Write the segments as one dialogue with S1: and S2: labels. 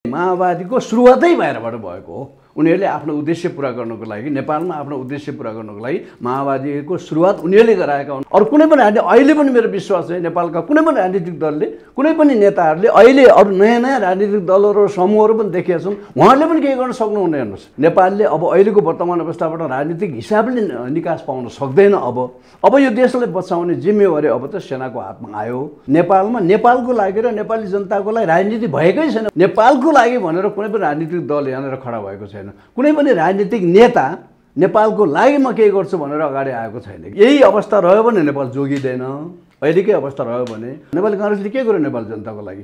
S1: माओवादीको सुरुवातै बाहिरबाट भएको हो। उनीहरूले आफ्नो उद्देश्य पुरा गर्नको लागि, नेपालमा आफ्नो उद्देश्य पुरा गर्नको लागि माओवादीको सुरुवात उनीहरूले गराएका हुन्। अरू कुनै पनि अहिले पनि मेरो विश्वास छ नेपालका कुनै पनि राजनीतिक दलले, कुनै पनि नेताहरूले अहिले अरू नयाँ नयाँ राजनीतिक दलहरू र समूहहरू पनि देखिएका छन्, उहाँहरूले पनि केही गर्न सक्नुहुन्न। हेर्नुहोस्, नेपालले अब अहिलेको वर्तमान अवस्थाबाट राजनीतिक हिसाबले निकास पाउन सक्दैन। अब यो देशलाई बचाउने जिम्मेवारी अब त सेनाको हातमा आयो। नेपालमा नेपालको लागि र नेपाली जनताको लागि राजनीति भएकै छैन। नेपालको लागि भनेर कुनै पनि राजनीतिक दल यहाँनिर खडा भएको छैन। कुनै पनि राजनीतिक नेता नेपालको लागि म केही गर्छु भनेर अगाडि आएको छैन। यही अवस्था रह्यो भने नेपाल जोगिँदैन। अहिलेकै अवस्था रह्यो भने नेपाली काङ्ग्रेसले के गर्यो नेपाल जनताको लागि,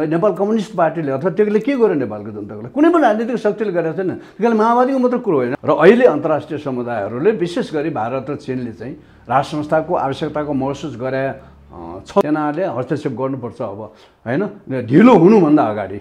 S1: नेपाल कम्युनिस्ट पार्टीले अथवा त्यसले के गर्यो नेपालको जनताको लागि? कुनै पनि राजनीतिक शक्तिले गरेको छैन। त्यसले माओवादीको मात्र कुरो होइन। र अहिले अन्तर्राष्ट्रिय समुदायहरूले विशेष गरी भारत र चीनले चाहिँ राष्ट्र संस्थाको आवश्यकताको महसुस गरे छ। सेनाले हस्तक्षेप गर्नुपर्छ अब, होइन, ढिलो हुनुभन्दा अगाडि,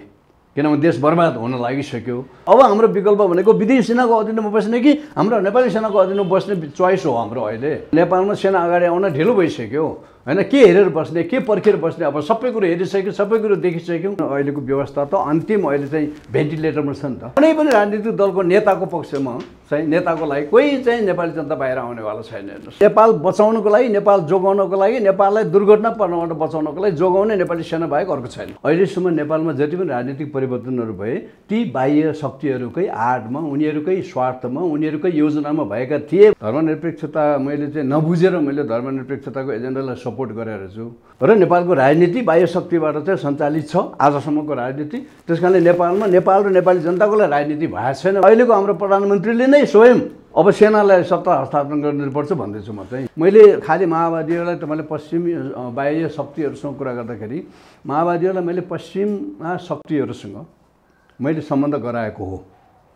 S1: किनभने देश बर्बाद हुन लागिसक्यो। अब हाम्रो विकल्प भनेको विदेशी सेनाको अधीनमा बस्ने कि हाम्रो नेपाली सेनाको अधीनमा बस्ने चोइस हो हाम्रो। अहिले नेपालमा सेना अगाडि आउन ढिलो भइसक्यो, होइन, के हेरेर बस्ने, के पर्खेर बस्ने, अब सबै कुरो हेरिसक्यो, सबै कुरो देखिसक्यौँ। अहिलेको व्यवस्था त अन्तिम अहिले चाहिँ भेन्टिलेटरमा छ नि त। कुनै पनि राजनीतिक दलको नेताको पक्षमा चाहिँ नेताको लागि कोही चाहिँ नेपाली जनता बाहिर आउनेवाला छैन। हेर्नुहोस्, नेपाल बचाउनको लागि, नेपाल जोगाउनको लागि, नेपाललाई दुर्घटना पर्नबाट बचाउनको लागि जोगाउने नेपाली सेना बाहेक अर्को छैन। अहिलेसम्म नेपालमा जति पनि राजनीतिक परिवर्तनहरू भए ती बाह्य शक्तिहरूकै आडमा, उनीहरूकै स्वार्थमा, उनीहरूकै योजनामा भएका थिए। धर्मनिरपेक्षता मैले चाहिँ नबुझेर मैले धर्मनिरपेक्षताको एजेन्डालाई सपोर्ट गरेर छु र नेपालको राजनीति बाह्य शक्तिबाट चाहिँ सञ्चालित छ आजसम्मको राजनीति। त्यस कारणले नेपालमा नेपाल र नेपाली जनताको लागि राजनीति भएको छैन। अहिलेको हाम्रो प्रधानमन्त्रीले नै स्वयं अब सेनालाई सत्ता हस्तान्तरण गर्नुपर्छ भन्दैछु म चाहिँ। मैले खालि माओवादीहरूलाई तपाईँले पश्चिमी बाह्य शक्तिहरूसँग कुरा गर्दाखेरि माओवादीहरूलाई मैले पश्चिममा शक्तिहरूसँग मैले सम्बन्ध गराएको हो,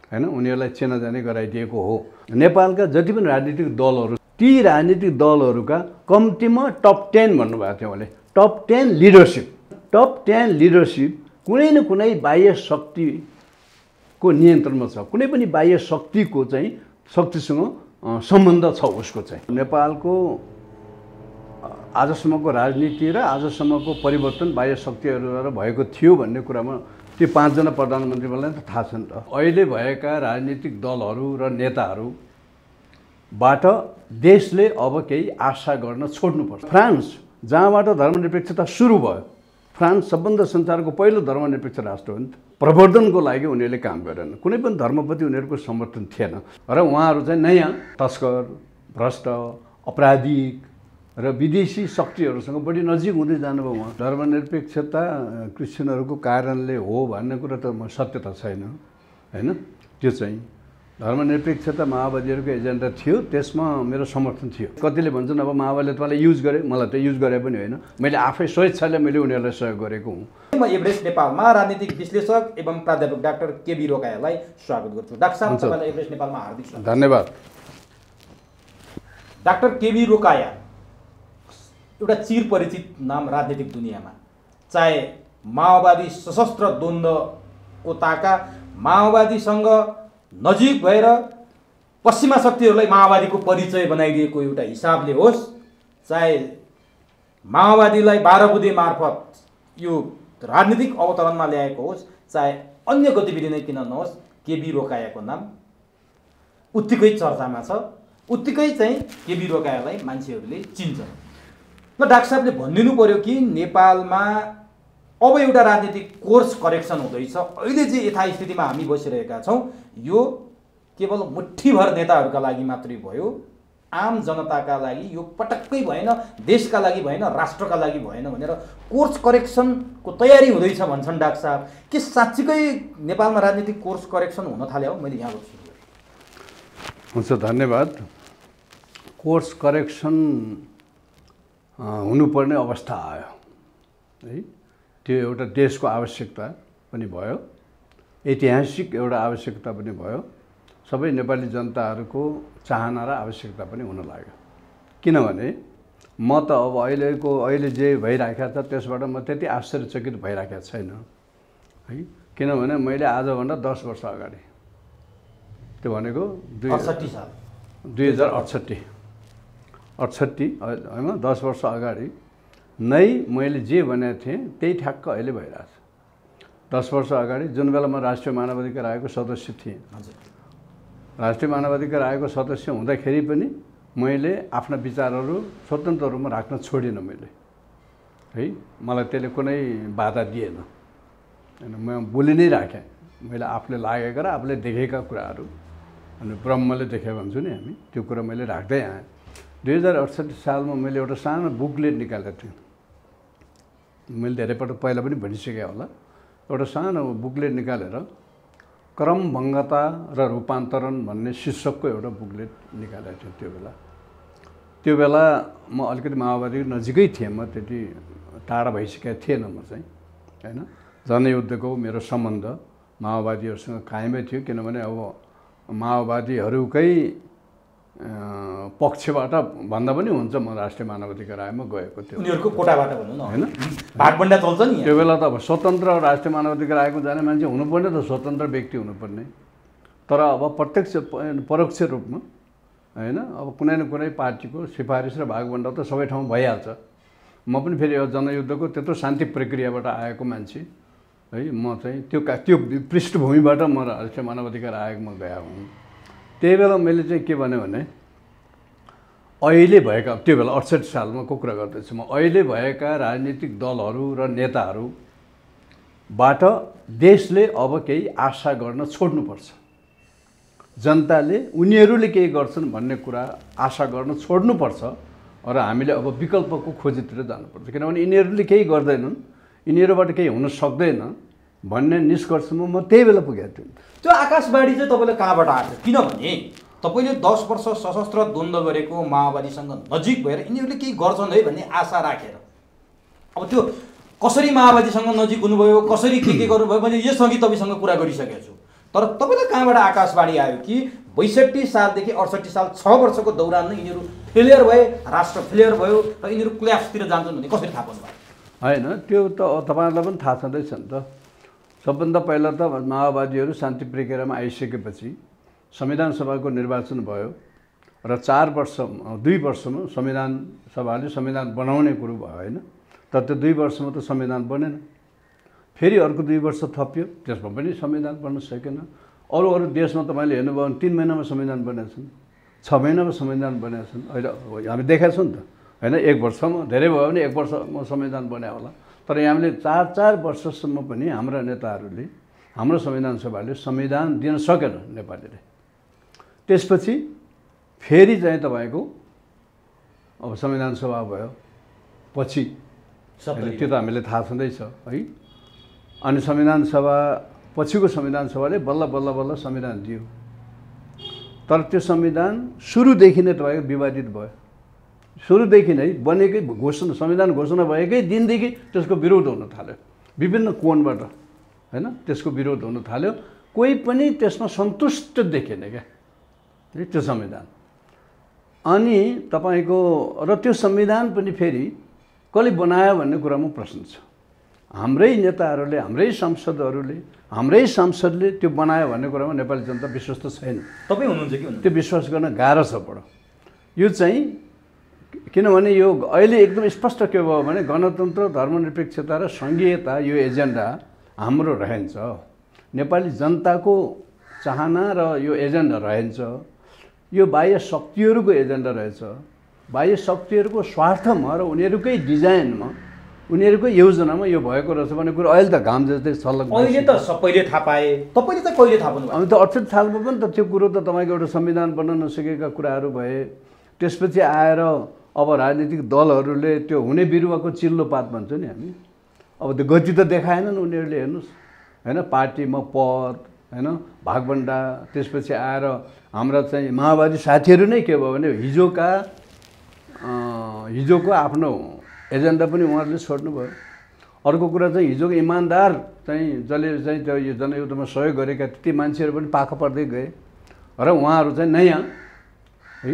S1: होइन, उनीहरूलाई चिनाजानी गराइदिएको हो। नेपालका जति पनि राजनीतिक दलहरू, ती राजनीतिक दलहरूका कम्तीमा टप 10 भन्नुभएको थियो उहाँले, टप 10 लिडरसिप। टप 10 लिडरसिप कुनै न कुनै बाह्य शक्तिको नियन्त्रणमा छ, कुनै पनि बाह्य शक्तिको चाहिँ शक्तिसँग सम्बन्ध छ उसको चाहिँ। नेपालको आजसम्मको राजनीति र आजसम्मको परिवर्तन बाह्य शक्तिहरूद्वारा भएको थियो भन्ने कुरामा ती 5 जना प्रधानमन्त्रीलाई त थाहा छ नि त। अहिले भएका राजनीतिक दलहरू र नेताहरूबाट देशले अब केही आशा गर्न छोड्नुपर्छ। फ्रान्स, जहाँबाट धर्मनिरपेक्षता सुरु भयो, फ्रान्स सबभन्दा संसारको पहिलो धर्मनिरपेक्ष राष्ट्र हो नि त। प्रवर्धनको लागि उनीहरूले काम गरेन, कुनै पनि धर्मप्रति उनीहरूको समर्थन थिएन र उहाँहरू चाहिँ नयाँ तस्कर, भ्रष्ट, अपराधिक र विदेशी शक्तिहरूसँग बढी नजिक हुँदै जानुभयो। उहाँ धर्मनिरपेक्षता क्रिस्चियनहरूको कारणले हो भन्ने कुरा त सत्य त छैन, होइन। त्यो चाहिँ धर्मनिरपेक्षता माओवादीहरूको एजेन्डा थियो, त्यसमा मेरो समर्थन थियो। कतिले भन्छन् अब माओवादीले तपाईँलाई युज गरे, मलाई त युज गरे पनि होइन, मैले आफै स्वेच्छाले मैले उनीहरूलाई सहयोग गरेको हुँ।
S2: म एभरेस्ट नेपालमा राजनीतिक विश्लेषक एवं प्राध्यापक डाक्टर केबी रोकायालाई स्वागत गर्छु। डाक्टर साहब, तपाईँलाई एभरेस्ट नेपालमा हार्दिक स्वागत।
S1: धन्यवाद।
S2: डाक्टर केबी रोकाया एउटा चिरपरिचित नाम राजनीतिक दुनियाँमा, चाहे माओवादी सशस्त्र द्वन्द्वको ताका माओवादीसँग नजिक भएर पश्चिमा शक्तिहरूलाई माओवादीको परिचय बनाइदिएको एउटा हिसाबले होस्, चाहे माओवादीलाई 12 बुँदे मार्फत यो राजनीतिक अवतरणमा ल्याएको होस्, चाहे अन्य गतिविधि नै किन नहोस्, केबी रोकायाको नाम उत्तिकै चर्चामा छ, उत्तिकै चाहिँ केबी रोकायालाई मान्छेहरूले चिन्छन्। ल डाक्टर साहबले भनिदिनु पर्यो कि नेपालमा अब एउटा राजनीतिक कोर्स करेक्सन हुँदैछ। अहिले जे यथास्थितिमा हामी बसिरहेका छौँ यो केवल मुठ्ठीभर नेताहरूका लागि मात्रै भयो, आम जनताका लागि यो पटक्कै भएन, देशका लागि भएन, राष्ट्रका लागि भएन भनेर कोर्स करेक्सनको तयारी हुँदैछ भन्छन् डाक्टर साहब। के साँच्चीकै नेपालमा राजनीतिक कोर्स करेक्सन हुन थाल्यो हो? मैले यहाँबाट सुरु गरेँ।
S1: हुन्छ, धन्यवाद। कोर्स करेक्सन हुनुपर्ने अवस्था आयो है, त्यो एउटा देशको आवश्यकता पनि भयो, ऐतिहासिक एउटा आवश्यकता पनि भयो, सबै नेपाली जनताहरूको चाहना र आवश्यकता पनि हुन लाग्यो। किनभने म त अब अहिले जे भइराखेको छ त्यसबाट म त्यति आश्चर्यचकित भइराखेको छैन है। किनभने मैले आजभन्दा 10 वर्ष अगाडि, त्यो भनेको 2068 होइन, 10 वर्ष अगाडि नै मैले जे भनेको थिएँ त्यही ठ्याक्क अहिले भइरहेछ। 10 वर्ष अगाडि जुन बेला म राष्ट्रिय मानवाधिकार आयोगको सदस्य थिएँ, राष्ट्रिय मानवाधिकार आयोगको सदस्य हुँदाखेरि पनि मैले आफ्ना विचारहरू स्वतन्त्र रूपमा राख्न छोडिनँ मैले, है। मलाई त्यसले कुनै बाधा दिएन, होइन। म बोलि नै राखेँ, मैले आफूले लागेका र आफूले देखेका कुराहरू, अनि ब्रह्मले देखे भन्छु नि हामी, त्यो कुरा मैले राख्दै आएँ। 2068 सालमा मैले एउटा सानो बुकलेट निकालेको थिएँ, मैले धेरै पटक पहिला पनि भनिसकेँ होला। एउटा सानो बुकलेट निकालेर क्रमभङ्गता र रूपान्तरण भन्ने शीर्षकको एउटा बुकलेट निकालेको थिएँ त्यो बेला म अलिकति माओवादी नजिकै थिएँ, म त्यति टाढा भइसकेको थिएन म चाहिँ, होइन। जनयुद्धको मेरो सम्बन्ध माओवादीहरूसँग कायमै थियो, किनभने अब माओवादीहरूकै पक्षबाट भन्दा पनि हुन्छ म राष्ट्रिय मानवाधिकार आयोगमा गएको थियो,
S2: उनीहरूको कोटाबाट भनौँ न,
S1: होइन।
S2: भागबण्डा चल्छ नि
S1: त्यो बेला त अब स्वतन्त्र राष्ट्रिय मानवाधिकार आयोगमा जाने मान्छे हुनुपर्ने त स्वतन्त्र व्यक्ति हुनुपर्ने, तर अब प्रत्यक्ष परोक्ष रूपमा, होइन। अब कुनै न कुनै पार्टीको सिफारिस र भागबण्डा त सबै ठाउँ भइहाल्छ। म पनि फेरि जनयुद्धको त्यत्रो शान्ति प्रक्रियाबाट आएको मान्छे, है। म चाहिँ त्यो पृष्ठभूमिबाट म राष्ट्रिय मानवाधिकार आयोगमा गएको हुँ। त्यही बेला मैले चाहिँ के भने अहिले भएका, त्यो बेला 68 सालमा को कुरा गर्दैछु म, अहिले भएका राजनीतिक दलहरू र नेताहरूबाट देशले अब केही आशा गर्न छोड्नुपर्छ। जनताले उनीहरूले केही गर्छन् भन्ने कुरा आशा गर्न छोड्नुपर्छ र हामीले अब विकल्पको खोजीतिर जानुपर्छ, किनभने यिनीहरूले केही गर्दैनन्, यिनीहरूबाट केही हुन सक्दैन भन्ने निष्कर्षमा म त्यही बेला पुगेको थिएँ।
S2: त्यो आकाशवाणी चाहिँ तपाईँले कहाँबाट आएको? किनभने तपाईँले 10 वर्ष सशस्त्र द्वन्द्व गरेको माओवादीसँग नजिक भएर यिनीहरूले केही गर्छन् है भन्ने आशा राखेर, अब त्यो कसरी माओवादीसँग नजिक हुनुभयो, कसरी के गर्नुभयो, मैले यसअघि तपाईँसँग कुरा गरिसकेको छु। तर तपाईँलाई कहाँबाट आकाशवाणी आयो कि 62 सालदेखि 68 साल 6 वर्षको दौरानमा यिनीहरू फेलियर भए, राष्ट्र फेलियर भयो र यिनीहरू क्ल्याप्सतिर जान्छन् भन्ने कसरी थाहा पाउनु भयो?
S1: होइन, त्यो त तपाईँहरूलाई पनि थाहा छँदैछ नि त। सबभन्दा पहिला त माओवादीहरू शान्ति प्रक्रियामा आइसकेपछि संविधान सभाको निर्वाचन भयो र 2 वर्षमा संविधान सभाले संविधान बनाउने कुरो भयो, होइन। तर त्यो 2 वर्षमा त संविधान बनेन। फेरि अर्को 2 वर्ष थप्यो, त्यसमा पनि संविधान बन्न सकेन। अरू देशमा तपाईँले हेर्नुभयो भने 3 महिनामा संविधान बनेका छन्, 6 महिनामा संविधान बनेका छन्। अहिले हामी देखाएको छौँ नि त, होइन। 1 वर्षमा धेरै भयो भने 1 वर्षमा संविधान बन्यो होला, तर हामीले 4 वर्षसम्म पनि हाम्रा नेताहरूले, हाम्रो संविधान सभाले संविधान दिन सकेन नेपालीले। त्यसपछि फेरि चाहिँ तपाईँको अब संविधान सभा भयो पछि, त्यो त हामीले थाहा छँदैछ, है। अनि संविधान सभा पछिको संविधान सभाले बल्ल संविधान दियो, तर त्यो संविधान सुरुदेखि नै तपाईँको विवादित भयो। सुरुदेखि नै बनेकै घोषणा, संविधान घोषणा भएकै दिनदेखि त्यसको विरोध हुन थाल्यो, विभिन्न कोणबाट, होइन। त्यसको विरोध हुन थाल्यो, कोही पनि त्यसमा सन्तुष्ट देखेन क्या त्यो संविधान। अनि तपाईँको र त्यो संविधान पनि फेरि कसले बनायो भन्ने कुरामा प्रश्न छ। हाम्रै नेताहरूले, हाम्रै सांसदहरूले, हाम्रै सांसदले त्यो बनायो भन्ने कुरामा नेपाली जनता विश्वस्त छैन।
S2: तपाईँ हुनुहुन्छ कि?
S1: त्यो विश्वास गर्न गाह्रो छ बडो। यो चाहिँ किनभने यो अहिले एकदम स्पष्ट के भयो भने गणतन्त्र, धर्मनिरपेक्षता र सङ्घीयता यो एजेन्डा हाम्रो रहन्छ, नेपाली जनताको चाहना र यो एजेन्डा रहन्छ। यो बाह्य शक्तिहरूको एजेन्डा रहेछ, बाह्य शक्तिहरूको स्वार्थमा र उनीहरूकै डिजाइनमा, उनीहरूकै योजनामा यो भएको रहेछ भन्ने कुरो अहिले त घाम जस्तै छलक।
S2: अहिले त सबैले थाहा पाए, तपाईँले त कहिले थाहा पाउनु?
S1: हामी त 68 सालमा पनि त त्यो कुरो त तपाईँको एउटा संविधान बन्न नसकेका कुराहरू भए। त्यसपछि आएर अब राजनीतिक दलहरूले त्यो हुने बिरुवाको चिल्लो पात भन्छ नि हामी, अब त्यो गति त देखाएनन् उनीहरूले। हेर्नुहोस्, होइन। पार्टीमा पद, होइन, भागबण्डा, त्यसपछि आएर हाम्रा चाहिँ माओवादी साथीहरू नै के भयो भने हिजोको आफ्नो एजेन्डा पनि उहाँहरूले छोड्नुभयो। अर्को कुरा चाहिँ हिजोको इमान्दार चाहिँ जसले चाहिँ त्यो यो जनयुद्धमा सहयोग गरेका ती मान्छेहरू पनि पाखा पर्दै गए र उहाँहरू चाहिँ नयाँ, है,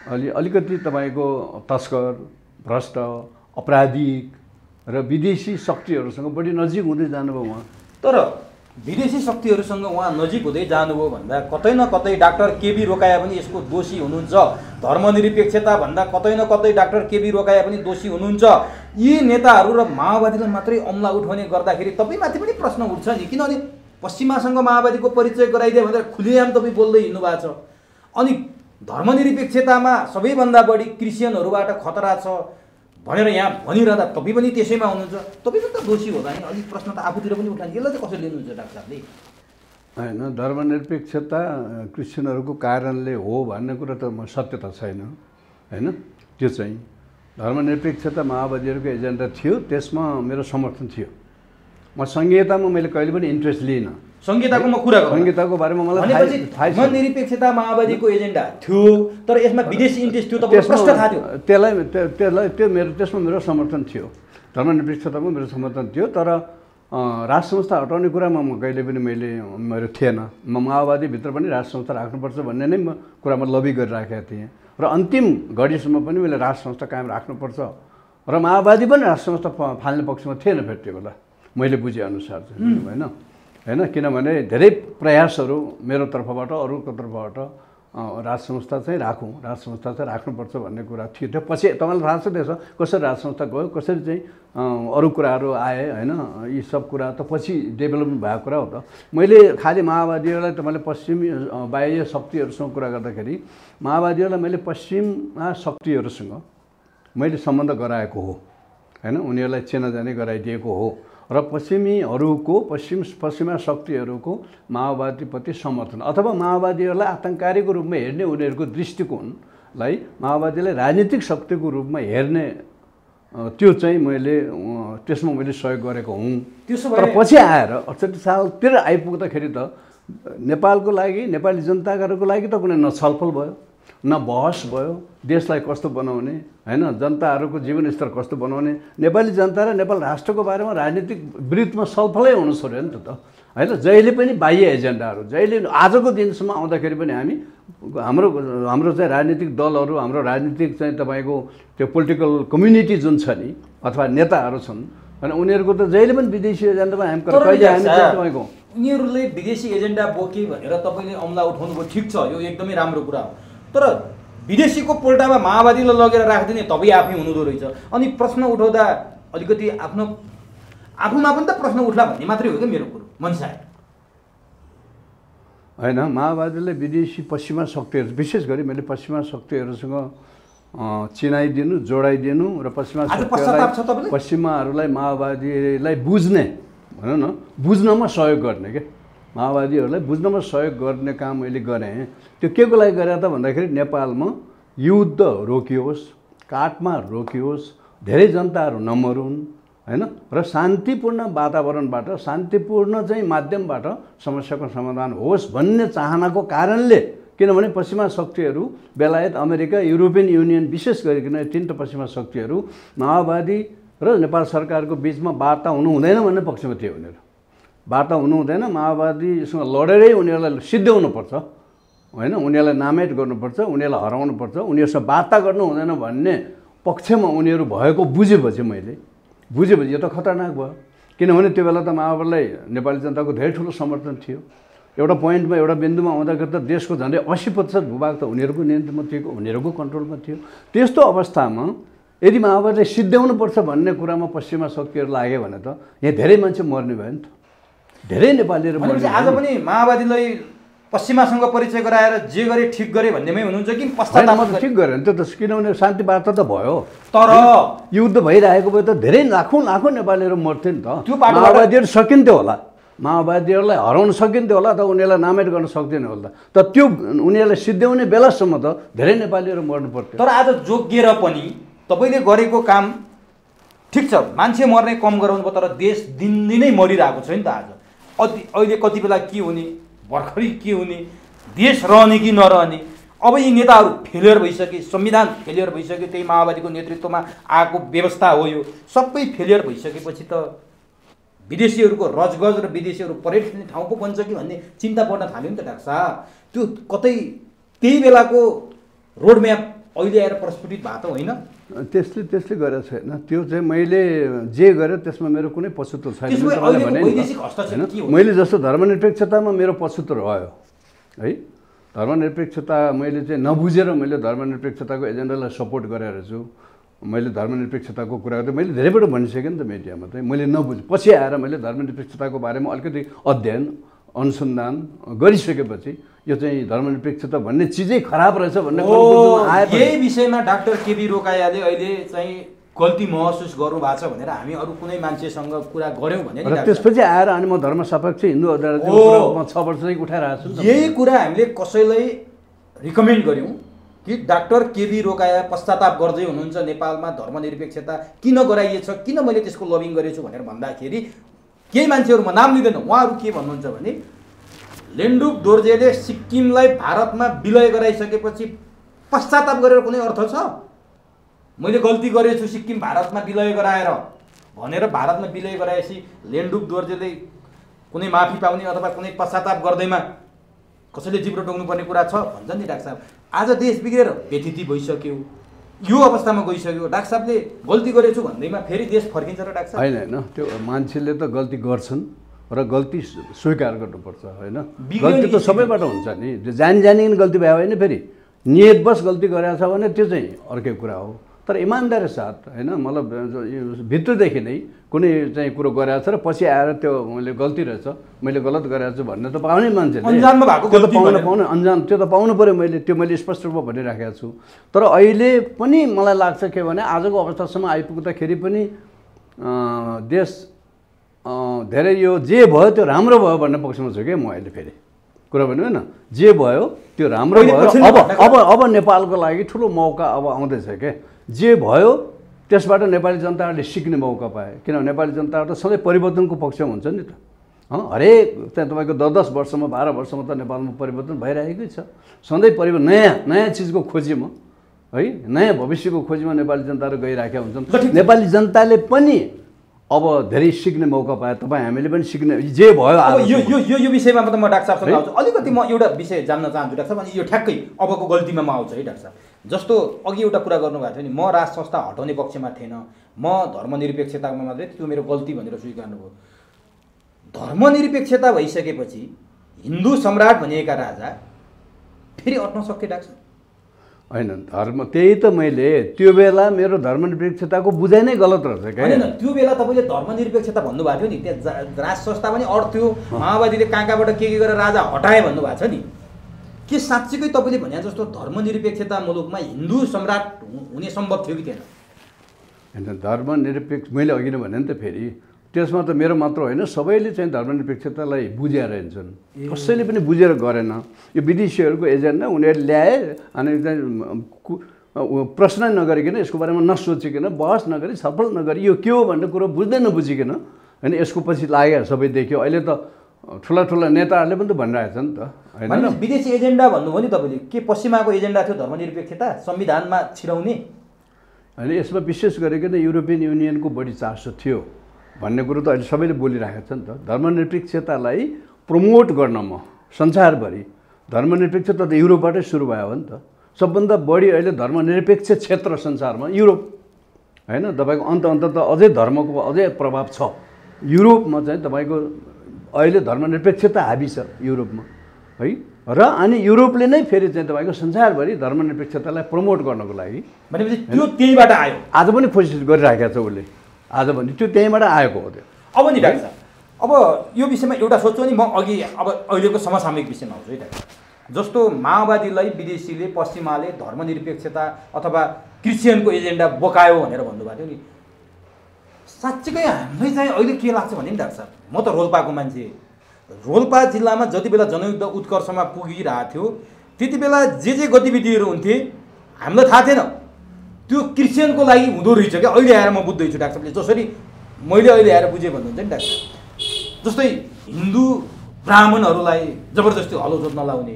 S1: अलिकति तपाईँको तस्कर, भ्रष्ट, अपराधिक र विदेशी शक्तिहरूसँग बढी नजिक हुँदै जानुभयो उहाँ।
S2: तर विदेशी शक्तिहरूसँग उहाँ नजिक हुँदै जानुभयो भन्दा कतै न कतै डाक्टर केबी रोकाया पनि यसको दोषी हुनुहुन्छ। धर्मनिरपेक्षता भन्दा कतै न कतै डाक्टर केबी रोकाया पनि दोषी हुनुहुन्छ। यी नेताहरू र माओवादीलाई मात्रै अमला उठाउने गर्दाखेरि तपाईँमाथि पनि प्रश्न उठ्छ नि, किनभने पश्चिमासँग माओवादीको परिचय गराइदियो भनेर खुलेआम तपाईँ बोल्दै हिँड्नु भएको छ। अनि धर्मनिरपेक्षतामा सबैभन्दा बढी क्रिस्चियनहरूबाट खतरा छ भनेर यहाँ भनिरहँदा तपाईँ पनि त्यसैमा हुनुहुन्छ, तपाईँ पनि त दोषी होला नि। अलिक प्रश्न त आफूतिर पनि उठाउने, यसलाई चाहिँ कसरी लिनुहुन्छ डाक्टर साहबले?
S1: होइन, धर्मनिरपेक्षता क्रिस्चियनहरूको कारणले हो भन्ने कुरा त सत्य त छैन होइन। त्यो चाहिँ धर्मनिरपेक्षता माओवादीहरूको एजेन्डा थियो, त्यसमा मेरो समर्थन थियो। म संहितामा मैले कहिले पनि इन्ट्रेस्ट लिइनँ।
S2: संहिताको म कुरा गर्छु,
S1: संहिताको बारेमा मलाई
S2: धर्मनिरपेक्षता माओवादीको एजेन्डा थियो, तर यसमा विदेशी इन्ट्रेस्ट थियो, तपाईँ प्रश्न थाहा थियो।
S1: त्यसलाई त्यो मेरो त्यसमा मेरो समर्थन थियो, धर्मनिरपेक्षतामा मेरो समर्थन थियो। तर राज संस्था हटाउने कुरामा म कहिले पनि मेरो थिएन। म माओवादीभित्र पनि राज संस्था राख्नुपर्छ भन्ने नै कुरामा लबी गरिराखेका थिएँ र अन्तिम घडीसम्म पनि मैले राज संस्था कायम राख्नुपर्छ र माओवादी पनि राज संस्था फाल्ने पक्षमा थिएन फेरि त्यो बेला, मैले बुझेअनुसार चाहिँ होइन। किनभने धेरै प्रयासहरू मेरो तर्फबाट अरूको तर्फबाट राज संस्था चाहिँ राख्नुपर्छ भन्ने कुरा थियो। त्यो पछि तपाईँलाई थाहा छ त्यसो कसरी राज संस्था गयो, कसरी चाहिँ अरू कुराहरू आए होइन। यी सब कुरा त पछि डेभलपमेन्ट भएको कुरा हो त। मैले खालि माओवादीहरूलाई तपाईँले पश्चिमी बाह्य शक्तिहरूसँग कुरा गर्दाखेरि माओवादीहरूलाई मैले पश्चिमा शक्तिहरूसँग मैले सम्बन्ध गराएको हो होइन, उनीहरूलाई चिनाजानी गराइदिएको हो र पश्चिमा शक्तिहरूको माओवादीप्रति समर्थन अथवा माओवादीहरूलाई आतङ्ककारीको रूपमा हेर्ने उनीहरूको दृष्टिकोणलाई माओवादीलाई राजनीतिक शक्तिको रूपमा हेर्ने त्यो चाहिँ त्यसमा मैले सहयोग गरेको हुँ। तर पछि आएर 68 सालतिर आइपुग्दाखेरि त नेपालको लागि, नेपाली जनताहरूको लागि त कुनै न छलफल भयो न बहस भयो, देशलाई कस्तो बनाउने होइन, जनताहरूको जीवनस्तर कस्तो बनाउने, नेपाली जनता र नेपाल राष्ट्रको बारेमा राजनीतिक वृत्तमा छलफलै हुनु छोड्यो नि त होइन। जहिले पनि बाह्य एजेन्डाहरू, जहिले आजको दिनसम्म आउँदाखेरि पनि हाम्रो चाहिँ राजनीतिक दलहरू, हाम्रो राजनीतिक चाहिँ तपाईँको त्यो पोलिटिकल कम्युनिटी जुन छ नि अथवा नेताहरू छन् होइन, उनीहरूको त जहिले पनि विदेशी एजेन्डामा तपाईँको
S2: उनीहरूले विदेशी एजेन्डा बोके भनेर तपाईँले अमला उठाउनुभयो, ठिक छ, यो एकदमै राम्रो कुरा हो। तर विदेशीको पोल्टामा माओवादीलाई लगेर राखिदिने तपाईँ आफै हुनुहुँदो रहेछ। अनि प्रश्न उठाउँदा अलिकति आफूमा पनि त प्रश्न उठ्ला भन्ने मात्रै हो क्या मेरो कुरो मनसा
S1: होइन। माओवादीले विदेशी पश्चिमा शक्तिहरू, विशेष गरी मैले पश्चिमा शक्तिहरूसँग चिनाइदिनु, जोडाइदिनु र पश्चिमाहरूलाई माओवादीलाई बुझ्ने भनौँ न, बुझ्नमा सहयोग गर्ने क्या, माओवादीहरूलाई बुझ्नमा सहयोग गर्ने काम मैले गरेँ। त्यो के को लागि गरेँ त भन्दाखेरि नेपालमा युद्ध रोकियोस्, काठमा रोकियोस्, धेरै जनताहरू नमरुन् होइन र शान्तिपूर्ण वातावरणबाट, शान्तिपूर्ण चाहिँ माध्यमबाट समस्याको समाधान होस् भन्ने चाहनाको कारणले। किनभने पश्चिमा शक्तिहरू, बेलायत, अमेरिका, युरोपियन युनियन, विशेष गरिकन तीनटा पश्चिमा शक्तिहरू माओवादी र नेपाल सरकारको बिचमा वार्ता हुनु हुँदैन भन्ने पक्षमा थिए। उनीहरू वार्ता हुनु हुँदैन, माओवादीसँग लडेरै उनीहरूलाई सिद्ध्याउनुपर्छ होइन, उनीहरूलाई नामेट गर्नुपर्छ, उनीहरूलाई हराउनुपर्छ, उनीहरूसँग वार्ता गर्नु हुँदैन भन्ने पक्षमा उनीहरू भएको बुझेपछि यो त खतरनाक भयो। किनभने त्यो बेला त माओवादीलाई नेपाली जनताको धेरै ठुलो समर्थन थियो। एउटा पोइन्टमा, एउटा बिन्दुमा आउँदाखेरि त देशको झन्डै 80% भूभाग त उनीहरूको नियन्त्रणमा थियो, उनीहरूको कन्ट्रोलमा थियो। त्यस्तो अवस्थामा यदि माओवादीलाई सिद्ध्याउनुपर्छ भन्ने कुरामा पश्चिमा शक्तिहरू लाग्यो भने त यहाँ धेरै मान्छे मर्ने भयो नि त, धेरै नेपालीहरू मर्ने।
S2: आज पनि माओवादीलाई पश्चिमासँग परिचय गराएर जे गरे ठिक गरे भन्नेमै हुनुहुन्छ कि
S1: पश्चाताप? ठिक गरे नि त, किनभने शान्ति वार्ता त भयो,
S2: तर
S1: युद्ध भइरहेको भयो त धेरै लाखौँ नेपालीहरू मर्थे नि त। त्यो माओवादीहरू सकिन्थ्यो होला, माओवादीहरूलाई हराउन सकिन्थ्यो होला त, उनीहरूलाई नामेट गर्न सक्दैन होला त, त्यो उनीहरूलाई सिद्ध्याउने बेलासम्म त धेरै नेपालीहरू मर्नु पर्थ्यो।
S2: तर आज जोगिएर पनि तपाईँले गरेको काम ठिक छ, मान्छे मर्ने कम गराउनु भयो, तर देश दिनदिनै मरिरहेको छ नि त। आज अहिले कति बेला के हुने, भर्खरै के हुने, देश रहने कि नरहने। अब यी नेताहरू फेलियर भइसके, संविधान फेलियर भइसक्यो, त्यही माओवादीको नेतृत्वमा आएको व्यवस्था हो, यो सबै फेलियर भइसकेपछि त विदेशीहरूको रजगज र विदेशीहरू परेड खेल्ने ठाउँ पो बन्छ कि भन्ने चिन्ता पर्न थाल्यो नि त डाक्टर साहब। त्यो कतै त्यही बेलाको रोडम्याप अहिले आएर प्रस्फुटित भएको त होइन?
S1: त्यसले गरेको छैन, त्यो चाहिँ मैले जे गरेँ त्यसमा मेरो कुनै पछुतो छैन। मैले जस्तो धर्मनिरपेक्षतामा मेरो पछुतो रह्यो है, धर्मनिरपेक्षता मैले चाहिँ नबुझेर मैले धर्मनिरपेक्षताको एजेन्डालाई सपोर्ट गरेर छु। मैले धर्मनिरपेक्षताको कुरा गर्दा मैले धेरैपल्ट भनिसकेँ नि त मिडियामा चाहिँ मैले नबुझेँ। पछि आएर मैले धर्मनिरपेक्षताको बारेमा अलिकति अध्ययन अनुसन्धान गरिसकेपछि यो चाहिँ धर्मनिरपेक्षता भन्ने चिजै खराब रहेछ भन्ने
S2: यही विषयमा डाक्टर केबी रोकायाले अहिले चाहिँ गल्ती महसुस गर्नु भएको छ भनेर हामी अरू कुनै मान्छेसँग कुरा गऱ्यौँ भने
S1: र त्यसपछि आएर अनि म धर्मसापेक्ष हिन्दू अदालतमा 6 वर्षदेखि उठाइरहेको छु।
S2: यही कुरा हामीले कसैलाई रिकमेन्ड गऱ्यौँ कि डाक्टर केबी रोकाया पश्चाताप गर्दै हुनुहुन्छ नेपालमा धर्मनिरपेक्षता किन गराइएछ, किन मैले त्यसको लबिङ गरेछु भनेर भन्दाखेरि केही मान्छेहरू, म नाम लिँदैन, उहाँहरू के भन्नुहुन्छ भने लेन्डुप दोर्जेले सिक्किमलाई भारतमा विलय गराइसकेपछि पश्चाताप गरेर कुनै अर्थ छ? मैले गल्ती गरेछु सिक्किम भारतमा विलय गराएर भनेर भारतमा विलय गराएपछि लेन्डुप दोर्जेले कुनै माफी पाउने अथवा कुनै पश्चाताप गर्दैमा कसैले जिब्रो टोक्नुपर्ने कुरा छ भन्छ नि डाक्टर साहब। आज देश बिग्रेर व्यथिति भइसक्यो, यो अवस्थामा गइसक्यो, डाक्टर साहबले गल्ती गरेछु भन्दैमा फेरि देश फर्किन्छ र डाक्टर साहब?
S1: होइन होइन, त्यो मान्छेले त गल्ती गर्छन् र गल्ती स्वीकार गर्नुपर्छ होइन। गल्ती त सबैबाट हुन्छ नि, जानी जानी गल्ती भयो भने फेरि नियतवश गल्ती गरेको छ भने त्यो चाहिँ अर्कै कुरा हो। तर इमान्दारी साथ होइन, मतलब भित्रदेखि नै कुनै चाहिँ कुरो गरेको छ र पछि आएर त्यो मैले गल्ती रहेछ, मैले गलत गरेको छु भन्ने त पाउने मान्छेले
S2: अन्जानमा भएको गल्ती
S1: पाउनु अन्जान त्यो त पाउनु पऱ्यो। मैले स्पष्ट रूपमा भनिराखेको छु। तर अहिले पनि मलाई लाग्छ के भने आजको अवस्थासम्म आइपुग्दाखेरि पनि देश धेरै यो जे भयो त्यो राम्रो भयो भन्ने पक्षमा छु क्या म अहिले। फेरि कुरा भन्नु होइन, जे भयो त्यो राम्रो भयो। अब नेपालको लागि ठुलो मौका अब आउँदैछ क्या। जे भयो त्यसबाट नेपाली जनताहरूले सिक्ने मौका पाए, किनभने नेपाली जनताहरू त सधैँ परिवर्तनको पक्षमा हुन्छ नि त। हरेक चाहिँ तपाईँको 10-10 वर्षमा 12 वर्षमा त नेपालमा परिवर्तन भइरहेकै छ। सधैँ परिवर्तन नयाँ चिजको खोजीमा है, नयाँ भविष्यको खोजीमा नेपाली जनताहरू गइराखेका हुन्छन्। नेपाली जनताले पनि अब धेरै सिक्ने मौका पाए, तपाईँ हामीले पनि सिक्ने जे भयो।
S2: यो विषयमा त म डाक्टर साहबसँग आउँछु। अलिकति म एउटा विषय जान्न चाहन्छु डाक्टर साहब, अनि यो ठ्याक्कै अबको गल्तीमा म आउँछु है डाक्टर साहब। जस्तो अघि एउटा कुरा गर्नुभएको थियो नि, म राज संस्था हटाउने पक्षमा थिएन, म धर्मनिरपेक्षतामा मात्रै, त्यो मेरो गल्ती भनेर स्वीकार्नुभयो। धर्मनिरपेक्षता भइसकेपछि हिन्दू सम्राट भनिएका राजा फेरि अट्न सके डाक्टर साहब?
S1: होइन, धर्म त्यही त मैले त्यो बेला मेरो धर्मनिरपेक्षताको बुझाइ नै गलत रहेछ क्या।
S2: होइन, त्यो बेला तपाईँले धर्मनिरपेक्षता भन्नुभएको थियो नि, त्यहाँ राज संस्था पनि अर्थ्यो, माओवादीले कहाँ कहाँबाट के गरेर राजा हटाए भन्नुभएको छ नि। के साँच्चीकै तपाईँले भने जस्तो धर्मनिरपेक्षता मुलुकमा हिन्दू सम्राट हुने सम्भव थियो कि थिएन?
S1: होइन, धर्मनिरपेक्ष मैले अघि नै भने नि त, फेरि त्यसमा त मेरो मात्र होइन, सबैले चाहिँ धर्मनिरपेक्षतालाई बुझेर हिँड्छन्। कसैले पनि बुझेर गरेन। यो विदेशीहरूको एजेन्डा उनीहरूले ल्याए अनि प्रश्न नगरिकन, यसको बारेमा नसोचिकन, बहस नगरी, छलफल नगरी यो के हो भन्ने कुरो बुझ्दै नबुझिकन होइन यसको पछि लाग्यो सबै देख्यो। अहिले त ठुला नेताहरूले पनि त भनिरहेछ नि त होइन।
S2: विदेशी एजेन्डा भन्नुभयो नि तपाईँले, के पश्चिमाको एजेन्डा थियो धर्मनिरपेक्षता संविधानमा छिराउने?
S1: होइन, यसमा विशेष गरिकन युरोपियन युनियनको बढी चासो थियो भन्ने कुरो त अहिले सबैले बोलिरहेको छ नि त। धर्मनिरपेक्षतालाई प्रमोट गर्नमा संसारभरि धर्मनिरपेक्षता त युरोपबाटै सुरु भयो हो नि त। सबभन्दा बढी अहिले धर्मनिरपेक्ष क्षेत्र संसारमा युरोप होइन। तपाईँको अन्त त अझै धर्मको अझै प्रभाव छ युरोपमा चाहिँ। तपाईँको अहिले धर्मनिरपेक्षता हाबी छ युरोपमा है। र अनि युरोपले नै फेरि चाहिँ तपाईँको संसारभरि धर्मनिरपेक्षतालाई प्रमोट गर्नको लागि
S2: भनेपछि त्यो त्यहीबाट आयो।
S1: आज पनि कोसिस गरिराखेको छ उसले, आज पनि त्यो त्यहीँबाट आएको हो त्यो।
S2: अब नि डाक्टर साहब, अब यो विषयमा एउटा सोच्छु नि म, अघि अब अहिलेको समसामयिक विषयमा आउँछु है डाक्टर। जस्तो माओवादीलाई विदेशीले पश्चिमाले धर्मनिरपेक्षता अथवा क्रिस्चियनको एजेन्डा बोकायो भनेर भन्नुभएको थियो नि, साँच्चीकै हामीलाई चाहिँ अहिले के लाग्छ भने नि डाक्टर साहब, म त रोल्पाको मान्छे, रोल्पा जिल्लामा जति बेला जनयुद्ध उत्कर्षमा पुगिरहेको थियो त्यति बेला जे गतिविधिहरू हुन्थे हामीलाई थाहा थिएन। त्यो क्रिस्चियनको लागि हुँदो रहेछ क्या। अहिले आएर म बुझ्दैछु डाक्टर साहबले जसरी मैले अहिले आएर बुझेँ भन्नुहुन्छ नि डाक्टर। जस्तै हिन्दू ब्राह्मणहरूलाई जबरजस्ती हलो जोत्न लाउने,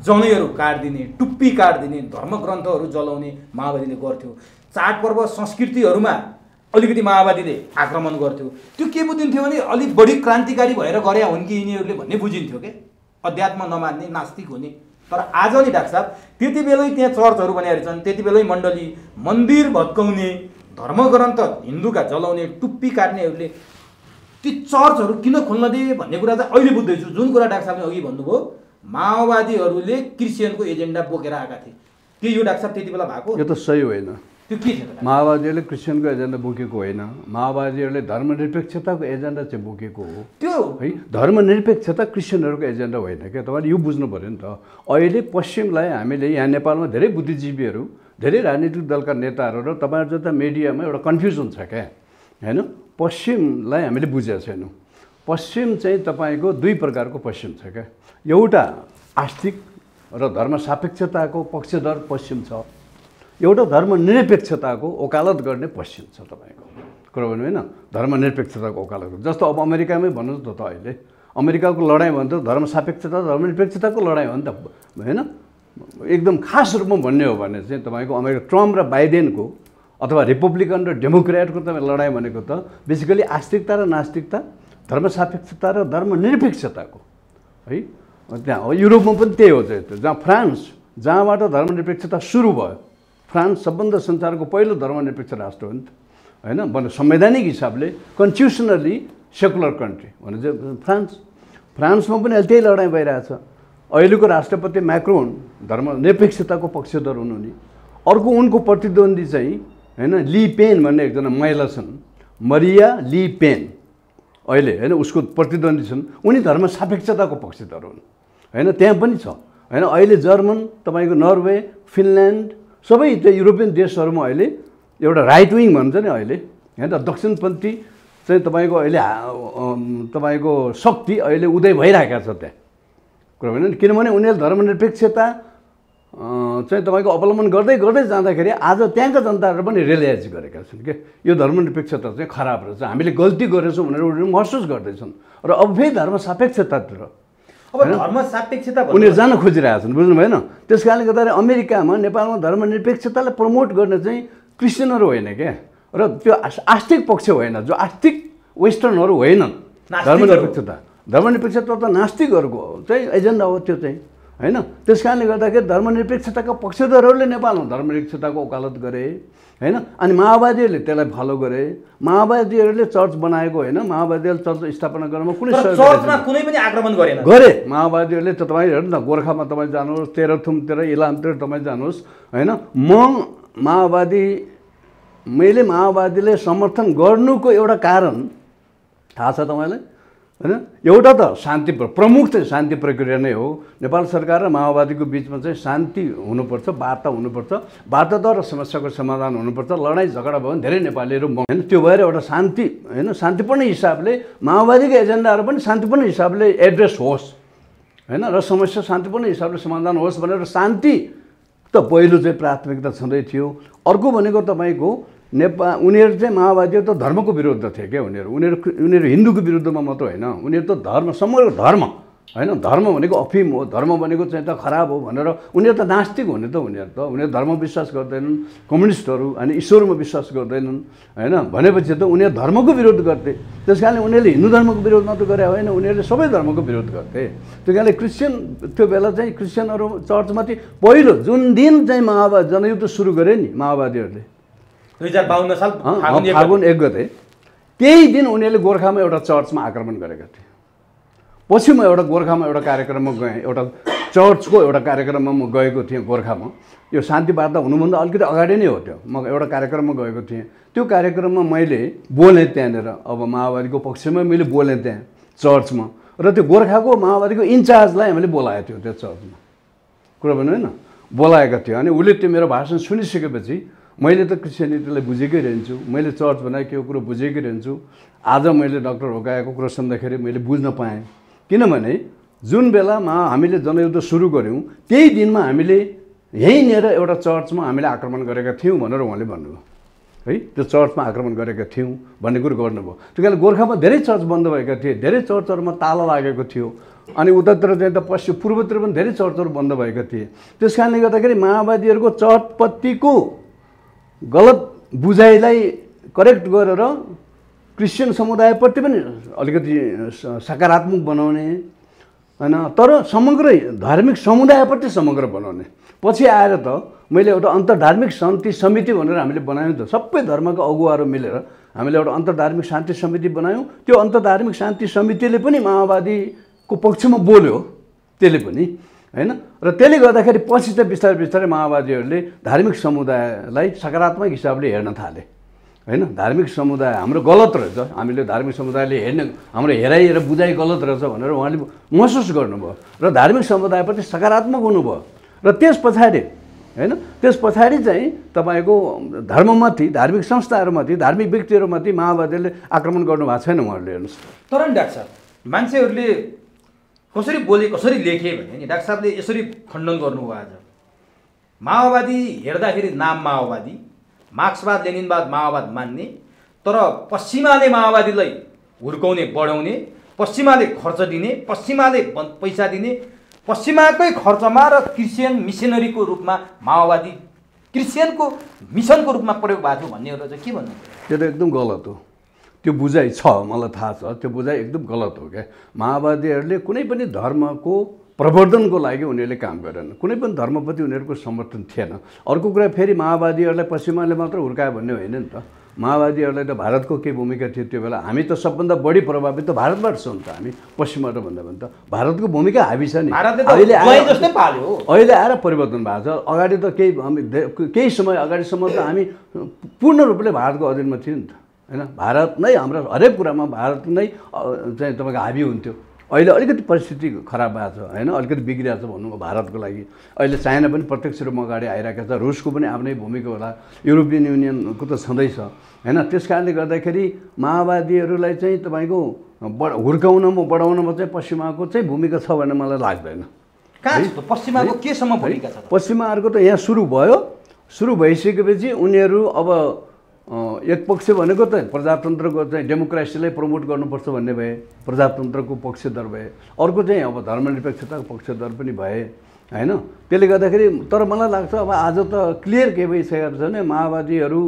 S2: जनैहरू काटिदिने, टुप्पी काटिदिने, धर्मग्रन्थहरू जलाउने माओवादीले गर्थ्यो। चाडपर्व संस्कृतिहरूमा अलिकति माओवादीले आक्रमण गर्थ्यो। त्यो के बुझिन्थ्यो भने अलिक बढी क्रान्तिकारी भएर गरे हुन् कि यिनीहरूले भन्ने बुझिन्थ्यो क्या, अध्यात्म नमान्ने, नास्तिक हुने। तर आज नि डाक्टर साहब त्यति बेलै त्यहाँ चर्चहरू बनाएर छन्, त्यति बेलै मण्डली मन्दिर भत्काउने, धर्मग्रन्थ हिन्दूका जलाउने, टुप्पी काट्नेहरूले ती चर्चहरू किन खोल्न दिए भन्ने कुरा चाहिँ अहिले बुझ्दैछु। जुन कुरा डाक्टर साहबले अघि भन्नुभयो माओवादीहरूले क्रिस्चियनको एजेन्डा बोकेर आएका थिए, के यो डाक्टर साहब त्यति बेला भएको?
S1: यो त सही होइन।
S2: त्यो के थियो?
S1: माओवादीहरूले क्रिस्चियनको एजेन्डा बोकेको होइन, माओवादीहरूले धर्मनिरपेक्षताको एजेन्डा चाहिँ बोकेको हो
S2: त्यो
S1: है। धर्मनिरपेक्षता क्रिस्चियनहरूको एजेन्डा होइन क्या, तपाईँले यो बुझ्नु पऱ्यो नि त। अहिले पश्चिमलाई हामीले यहाँ नेपालमा धेरै बुद्धिजीवीहरू, धेरै राजनीतिक दलका नेताहरू र तपाईँहरू जता मिडियामा एउटा कन्फ्युजन छ क्या होइन। पश्चिमलाई हामीले बुझेका छैनौँ। पश्चिम चाहिँ तपाईँको दुई प्रकारको पश्चिम छ क्या। एउटा आस्तिक र धर्मसापेक्षताको पक्षधर पश्चिम छ, एउटा धर्मनिरपेक्षताको वकालत गर्ने पश्चिम छ तपाईँको। कुरो भन्नु होइन, धर्मनिरपेक्षताको वकालत। जस्तो अब अमेरिकामै भन्नुहोस् न त, अहिले अमेरिकाको लडाइँ भन्छ धर्मसापेक्षता धर्मनिरपेक्षताको लडाइँ हो नि त होइन। एकदम खास रूपमा भन्ने हो भने चाहिँ तपाईँको अमेरिका ट्रम्प र बाइडेनको अथवा रिपब्लिकन र डेमोक्रेटको तपाईँ लडाइँ भनेको त बेसिकली आस्तिकता र नास्तिकता, धर्मसापेक्षता र धर्मनिरपेक्षताको है। त्यहाँ युरोपमा पनि त्यही हो चाहिँ, जहाँ फ्रान्स, जहाँबाट धर्मनिरपेक्षता सुरु भयो। फ्रान्स सबभन्दा संसारको पहिलो धर्मनिरपेक्ष राष्ट्र हो नि त होइन। भने संवैधानिक हिसाबले कन्स्टिट्युसनली सेकुलर कन्ट्री भने चाहिँ फ्रान्समा पनि अहिले त्यही लडाइँ भइरहेछ। अहिलेको राष्ट्रपति म्याक्रोन धर्मनिरपेक्षताको पक्षधर हुनुहुने, अर्को उनको प्रतिद्वन्दी चाहिँ होइन ली पेन भन्ने एकजना महिला छन्, मरिया ली पेन अहिले होइन, उसको प्रतिद्वन्दी छन्, उनी धर्मसापेक्षताको पक्षधर हुन् होइन। त्यहाँ पनि छ होइन। अहिले जर्मन, तपाईँको नर्वे, फिनल्यान्ड सबै त्यो युरोपियन देशहरूमा अहिले एउटा राइट विङ भन्छ नि अहिले होइन, दक्षिणपन्थी चाहिँ तपाईँको अहिले तपाईँको शक्ति अहिले उदय भइरहेका छ त्यहाँ। कुरो होइन, किनभने उनीहरूले धर्मनिरपेक्षता चाहिँ तपाईँको अवलम्बन गर्दै गर्दै जाँदाखेरि आज त्यहाँका जनताहरू पनि रियलाइज गरेका छन् कि यो धर्मनिरपेक्षता चाहिँ खराब रहेछ, हामीले गल्ती गरेछौँ भनेर उनीहरू महसुस गर्दैछन् र अब फेरि धर्मसापेक्षतातिर
S2: अब धर्मसापेक्षता
S1: उनीहरू जान खोजिरहेछन्, बुझ्नु भएन। त्यस कारणले गर्दाखेरि अमेरिकामा नेपालमा धर्मनिरपेक्षतालाई प्रमोट गर्ने चाहिँ क्रिस्चियनहरू होइन क्या, र त्यो आस्तिक पक्ष होइन, जो आस्तिक वेस्टर्नहरू होइनन्। धर्मनिरपेक्षता त नास्तिकहरूको चाहिँ एजेन्डा हो त्यो चाहिँ होइन। त्यस कारणले गर्दाखेरि धर्मनिरपेक्षताको पक्षधरहरूले नेपालमा धर्मनिरपेक्षताको वकालत गरे होइन। अनि माओवादीहरूले त्यसलाई फलो गरे। माओवादीहरूले चर्च बनाएको होइन, माओवादीहरूले चर्च स्थापना गर्नमा कुनै
S2: चर्चमा कुनै पनि आक्रमण
S1: गरे माओवादीहरूले। त तपाईँ हेर्नु न, गोर्खामा तपाईँ जानुहोस्, तेह्रथुमतिर, इलामतिर तपाईँ जानुहोस् होइन। मैले माओवादीले समर्थन गर्नुको एउटा कारण थाहा छ तपाईँलाई होइन। एउटा त शान्ति, प्रमुख चाहिँ शान्ति प्रक्रिया नै हो। नेपाल सरकार र माओवादीको बिचमा चाहिँ शान्ति हुनुपर्छ, वार्ता हुनुपर्छ, वार्ताद्वारा समस्याको समाधान हुनुपर्छ। लडाइँ झगडा भयो भने धेरै नेपालीहरू होइन, त्यो भएर एउटा शान्ति होइन, शान्तिपूर्ण हिसाबले माओवादीको एजेन्डाहरू पनि शान्तिपूर्ण हिसाबले एड्रेस होस् होइन, र समस्या शान्तिपूर्ण हिसाबले समाधान होस् भनेर शान्ति त पहिलो चाहिँ प्राथमिकता छँदै थियो। अर्को भनेको तपाईँको उनीहरू चाहिँ माओवादीहरू त धर्मको विरुद्ध थिए क्या। उनीहरू हिन्दूको विरुद्धमा मात्र होइन, उनीहरू त धर्म, समग्र धर्म होइन। धर्म भनेको अफिम हो, धर्म भनेको चाहिँ त खराब हो भनेर उनीहरू त नास्तिक हुने त उनीहरू धर्म विश्वास गर्दैनन्। कम्युनिस्टहरू होइन ईश्वरमा विश्वास गर्दैनन् होइन। भनेपछि त उनीहरू धर्मको विरोध गर्थे। त्यस कारणले उनीहरूले हिन्दू धर्मको विरोध मात्र गरे होइन, उनीहरूले सबै धर्मको विरोध गर्थे। त्यो कारणले क्रिस्चियन त्यो बेला चाहिँ क्रिस्चियनहरू चर्चमाथि पहिलो जुन दिन चाहिँ जनयुद्ध सुरु गरे नि माओवादीहरूले
S2: 2052 साल
S1: फागुन 1 गते, त्यही दिन उनीहरूले गोर्खामा एउटा चर्चमा आक्रमण गरेका थिए। पछि म एउटा गोर्खामा एउटा कार्यक्रममा गएँ, एउटा चर्चको एउटा कार्यक्रममा म गएको थिएँ गोर्खामा। यो शान्ति वार्ता हुनुभन्दा अलिकति अगाडि नै हो त्यो। म एउटा कार्यक्रममा गएको थिएँ, त्यो कार्यक्रममा मैले बोलेँ त्यहाँनिर। अब माओवादीको पक्षमा मैले बोलेँ त्यहाँ चर्चमा, र त्यो गोर्खाको माओवादीको इन्चार्जलाई हामीले बोलाएको थियो त्यो चर्चमा। कुरा भन्नु होइन, बोलाएका थियो। अनि उसले त्यो मेरो भाषण सुनिसकेपछि मैले त क्रिस्चियनिटीलाई बुझेकै रहन्छु, मैले चर्च बनाएको कुरो बुझेकै रहन्छु। आज मैले डक्टर होकाएको कुरो सुन्दाखेरि मैले बुझ्न पाएँ। किनभने जुन बेलामा हामीले जनयुद्ध सुरु गऱ्यौँ त्यही दिनमा हामीले यहीँनिर एउटा चर्चमा हामीले आक्रमण गरेका थियौँ भनेर उहाँले भन्नुभयो है। त्यो चर्चमा आक्रमण गरेका थियौँ भन्ने कुरो गर्नुभयो। त्यो कारण गोर्खामा धेरै चर्च बन्द भएका थिए, धेरै चर्चहरूमा ताला लागेको थियो। अनि उतातिर चाहिँ त पूर्वतिर पनि धेरै चर्चहरू बन्द भएका थिए। त्यस कारणले गर्दाखेरि माओवादीहरूको चर्चपट्टिको गलत बुझाइलाई करेक्ट गरेर क्रिस्चियन समुदायप्रति पनि अलिकति सकारात्मक बनाउने होइन, तर समग्र धार्मिक समुदायप्रति समग्र बनाउने। पछि आएर त मैले एउटा अन्तर्धार्मिक शान्ति समिति भनेर हामीले बनायौँ त, सबै धर्मका अगुवाहरू मिलेर हामीले एउटा अन्तर्धार्मिक शान्ति समिति बनायौँ। त्यो अन्तर्धार्मिक शान्ति समितिले पनि माओवादीको पक्षमा बोल्यो, त्यसले पनि होइन। र त्यसले गर्दाखेरि पछि चाहिँ बिस्तारै बिस्तारै माओवादीहरूले धार्मिक समुदायलाई सकारात्मक हिसाबले हेर्न थाले होइन। धार्मिक समुदाय हाम्रो गलत रहेछ, हामीले धार्मिक समुदायले हेर्ने हाम्रो हेराइ र बुझाइ गलत रहेछ भनेर उहाँले महसुस गर्नुभयो र धार्मिक समुदायप्रति सकारात्मक हुनुभयो। र त्यस पछाडि होइन, त्यस पछाडि चाहिँ तपाईँको धर्ममाथि, धार्मिक संस्थाहरूमाथि, धार्मिक व्यक्तिहरूमाथि माओवादीले आक्रमण गर्नुभएको छैन उहाँहरूले हेर्नुहोस्।
S2: तर नि डाक्टर साहब, मान्छेहरूले कसरी बोले कसरी लेखे भने नि डाक्टर साहबले यसरी खण्डन गर्नुभयो आज। माओवादी हेर्दाखेरि नाम माओवादी, मार्क्सवाद लेनिनवाद माओवाद मान्ने, तर पश्चिमाले माओवादीलाई हुर्काउने बढाउने, पश्चिमाले खर्च दिने, पश्चिमाले पैसा दिने, पश्चिमाकै खर्चमा र क्रिस्चियन मिसनरीको रूपमा माओवादी क्रिस्चियनको मिसनको रूपमा प्रयोग भएको थियो भन्नेहरू चाहिँ के भन्नु?
S1: त्यो त एकदम गलत हो। त्यो बुझाइ छ, मलाई थाहा छ, त्यो बुझाइ एकदम गलत हो क्या। माओवादीहरूले कुनै पनि धर्मको प्रवर्धनको लागि उनीहरूले काम गरेन, कुनै पनि धर्मप्रति उनीहरूको समर्थन थिएन। अर्को कुरा फेरि माओवादीहरूलाई पश्चिमाले मात्र हुर्कायो भन्ने होइन नि त। माओवादीहरूलाई त भारतको के भूमिका थियो त्यो बेला? हामी त सबभन्दा बढी प्रभावित त भारतबाट छौँ त, हामी पश्चिमबाट भन्दा भने त भारतको भूमिका हाबी छ नि। अहिले आएर परिवर्तन भएको छ। अगाडि त केही समय अगाडिसम्म त हामी पूर्ण रूपले भारतको अधीनमा थियौँ नि त होइन। भारत नै हाम्रो हरेक कुरामा भारत नै चाहिँ तपाईँको हाबी हुन्थ्यो। अहिले अलिकति परिस्थिति खराब भएको छ होइन, अलिकति बिग्रिरहेको छ भनौँ भारतको लागि। अहिले चाइना पनि प्रत्यक्ष रूपमा अगाडि आइरहेको छ, रुसको पनि आफ्नै भूमिका होला, युरोपियन युनियनको त छँदैछ होइन। त्यस कारणले गर्दाखेरि माओवादीहरूलाई चाहिँ तपाईँको हुर्काउनमा बढाउनमा चाहिँ पश्चिमाको चाहिँ भूमिका छ भन्ने मलाई लाग्दैन।
S2: पश्चिमाको केसम्म भूमिका छ?
S1: पश्चिमाहरूको त यहाँ सुरु भयो, सुरु भइसकेपछि उनीहरू अब एक पक्ष भनेको त प्रजातन्त्रको चाहिँ डेमोक्रेसीलाई प्रमोट गर्नुपर्छ भन्ने भए, प्रजातन्त्रको पक्षधर भए। अर्को चाहिँ अब धर्मनिरपेक्षताको पक्षधर पनि भए होइन। त्यसले गर्दाखेरि तर मलाई लाग्छ अब आज त क्लियर के भइसकेको छ भने माओवादीहरू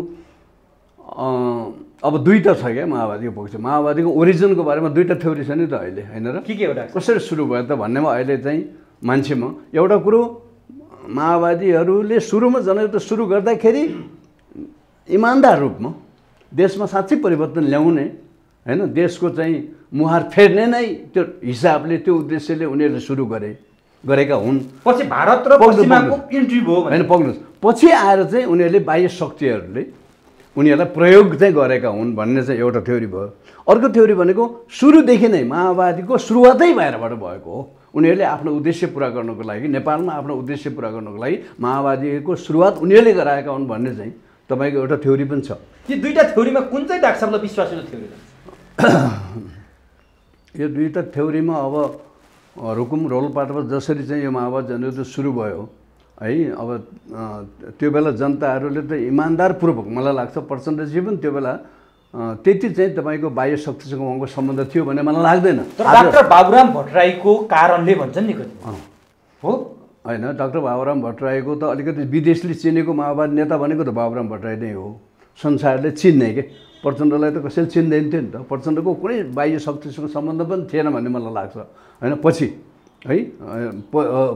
S1: अब दुईवटा छ क्या माओवादीको पक्ष। माओवादीको ओरिजिनको बारेमा दुईवटा थ्योरी छ नि त अहिले होइन र?
S2: के एउटा
S1: कसरी सुरु भयो त भन्नेमा अहिले चाहिँ मान्छेमा एउटा कुरो, माओवादीहरूले सुरुमा जनयुद्ध सुरु गर्दाखेरि इमान्दार रूपमा देशमा साँच्चै परिवर्तन ल्याउने होइन, देशको चाहिँ मुहार फेर्ने नै त्यो हिसाबले, त्यो उद्देश्यले उनीहरूले सुरु गरेका हुन्।
S2: पछि भारत र पश्चिमाको इन्ट्री भयो
S1: होइन, पक्नुहोस्। पछि आएर चाहिँ उनीहरूले बाह्य शक्तिहरूले उनीहरूलाई प्रयोग चाहिँ गरेका हुन् भन्ने चाहिँ एउटा थ्योरी भयो। अर्को थ्योरी भनेको सुरुदेखि नै माओवादीको सुरुवातै बाहिरबाट भएको हो। उनीहरूले आफ्नो उद्देश्य पुरा गर्नको लागि, नेपालमा आफ्नो उद्देश्य पुरा गर्नको लागि माओवादीको सुरुवात उनीहरूले गराएका हुन् भन्ने चाहिँ तपाईँको एउटा थ्योरी पनि छ।
S2: यो दुईवटा थ्योरीमा कुन चाहिँ डाक्टर साहबलाई विश्वासिलो थ्योरी?
S1: यो दुईवटा थ्योरीमा अब रुकुम रोल्पाटमा जसरी चाहिँ यो माओवाद जनयुद्ध सुरु भयो है, अब त्यो बेला जनताहरूले त इमान्दारपूर्वक मलाई लाग्छ प्रचण्डजी पनि त्यो बेला त्यति चाहिँ तपाईँको बाह्य शक्तिसँग उहाँको सम्बन्ध थियो भन्ने मलाई लाग्दैन।
S2: तर डाक्टर बाबुराम भट्टराईको कारणले भन्छन् नि कति हो
S1: होइन। डाक्टर बाबुराम भट्टराईको त अलिकति विदेशले चिनेको माओवादी नेता भनेको त बाबुराम भट्टराई नै हो, संसारले चिन्ने के। प्रचण्डलाई त कसैले चिन्दैन थियो नि त। प्रचण्डको कुनै बाह्य शक्तिसँग सम्बन्ध पनि थिएन भन्ने मलाई लाग्छ होइन। पछि है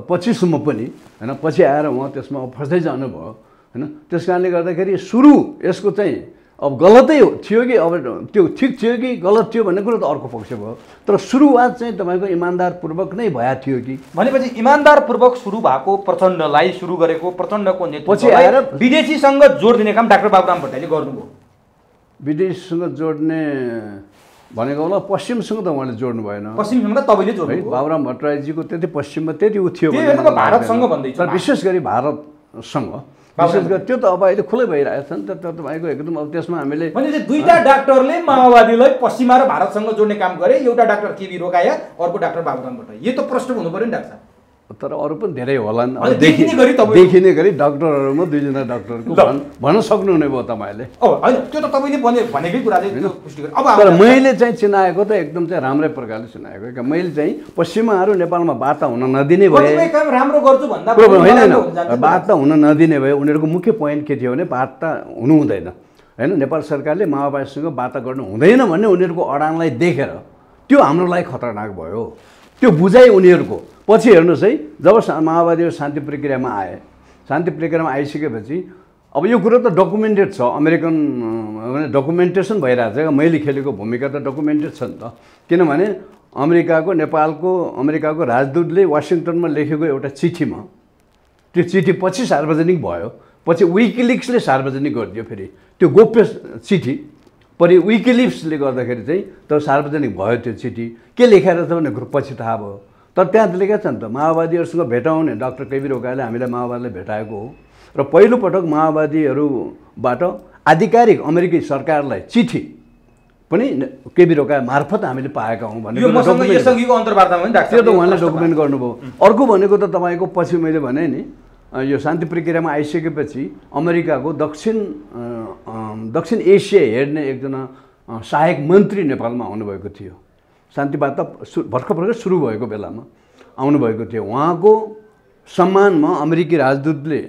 S1: पछिसम्म पनि होइन, पछि आएर उहाँ त्यसमा फस्दै जानुभयो होइन। त्यस कारणले गर्दाखेरि सुरु यसको चाहिँ अब गलतै थियो कि अब त्यो ठिक थियो कि गलत थियो भन्ने कुरो त अर्को पक्ष भयो। तर सुरुवात चाहिँ तपाईँको इमान्दारपूर्वक नै भएको थियो कि
S2: भनेपछि इमान्दारपूर्वक सुरु भएको प्रचण्डलाई सुरु गरेको प्रचण्डको नेतृत्वलाई
S1: पछि आएर
S2: विदेशीसँग जोड दिने काम डाक्टर बाबुराम भट्टराईले गर्नुभयो।
S1: विदेशसँग जोड्ने भनेको होला पश्चिमसँग त उहाँले जोड्नु भएन।
S2: पश्चिमसँग त तपाईँले जोड्नु
S1: है। बाबुराम भट्टराईजीको त्यति पश्चिममा त्यति उ थियो
S2: भारतसँग भन्दैछ,
S1: तर विशेष गरी भारतसँग विशेष गरी त्यो त अब अहिले खुलै भइरहेको छ नि त। तपाईँको एकदम अब त्यसमा हामीले
S2: भनेपछि दुईटा डाक्टरले माओवादीलाई पश्चिमा र भारतसँग जोड्ने काम गरे। एउटा डाक्टर केबी रोकाया, अर्को डाक्टर बाबुराम भट्टराई। यो त प्रश्न हुनु पर्यो नि डाक्टर साहब।
S1: तर अरू पनि धेरै होलान्,
S2: देखिने
S1: गरी डक्टरहरूमा दुईजना डक्टरको भन्न सक्नुहुने भयो तपाईँले।
S2: होइन, त्यो त तपाईँले भनेकै कुराले पुष्टि गर्नु। अब
S1: तर मैले चाहिँ चिनाएको त एकदम चाहिँ राम्रै प्रकारले चिनाएको क्या। मैले चाहिँ पश्चिमाहरू नेपालमा वार्ता हुन नदिने भए,
S2: काम राम्रो गर्छु भन्दा
S1: होइन, वार्ता हुन नदिने भए उनीहरूको मुख्य पोइन्ट के थियो भने वार्ता हुनु हुँदैन होइन, नेपाल सरकारले माओवादीसँग वार्ता गर्नु हुँदैन भन्ने उनीहरूको अडानलाई देखेर त्यो हाम्रो लागि खतरनाक भयो। त्यो बुझाइ उनीहरूको पछि हेर्नुहोस् है, जब माओवादीहरू शान्ति प्रक्रियामा आए, शान्ति प्रक्रियामा आइसकेपछि अब यो कुरो त डकुमेन्टेड छ, अमेरिकन डकुमेन्टेसन भइरहेको छ। मैले खेलेको भूमिका त डकुमेन्टेड छ नि त। किनभने अमेरिकाको राजदूतले वासिङटनमा लेखेको एउटा चिठीमा, त्यो चिठी पछि सार्वजनिक भयो, पछि विकिलिक्सले सार्वजनिक गरिदियो। फेरि त्यो गोप्य चिठी पछि विकिलिक्सले गर्दाखेरि चाहिँ त्यो सार्वजनिक भयो। त्यो चिठी के लेखेर छ भने पछि थाहा भयो। तर त्यहाँ लेखेको छ नि त, माओवादीहरूसँग भेटाउने डाक्टर केबी रोकाले हामीलाई माओवादीलाई भेटाएको हो र पहिलोपटक माओवादीहरूबाट आधिकारिक अमेरिकी सरकारलाई चिठी पनि केबी रोका मार्फत हामीले पाएका हौँ भन्ने
S2: यो अन्तर्वार्तामा पनि
S1: त्यो त उहाँले डकुमेन्ट गर्नुभयो। अर्को भनेको त तपाईँको पछि मैले भने नि, यो शान्ति प्रक्रियामा आइसकेपछि अमेरिकाको दक्षिण एसिया हेर्ने एकजना सहायक मन्त्री नेपालमा आउनुभएको थियो। शान्ति वार्ता भर्खर सुरु भएको बेलामा आउनुभएको थियो। उहाँको सम्मानमा अमेरिकी राजदूतले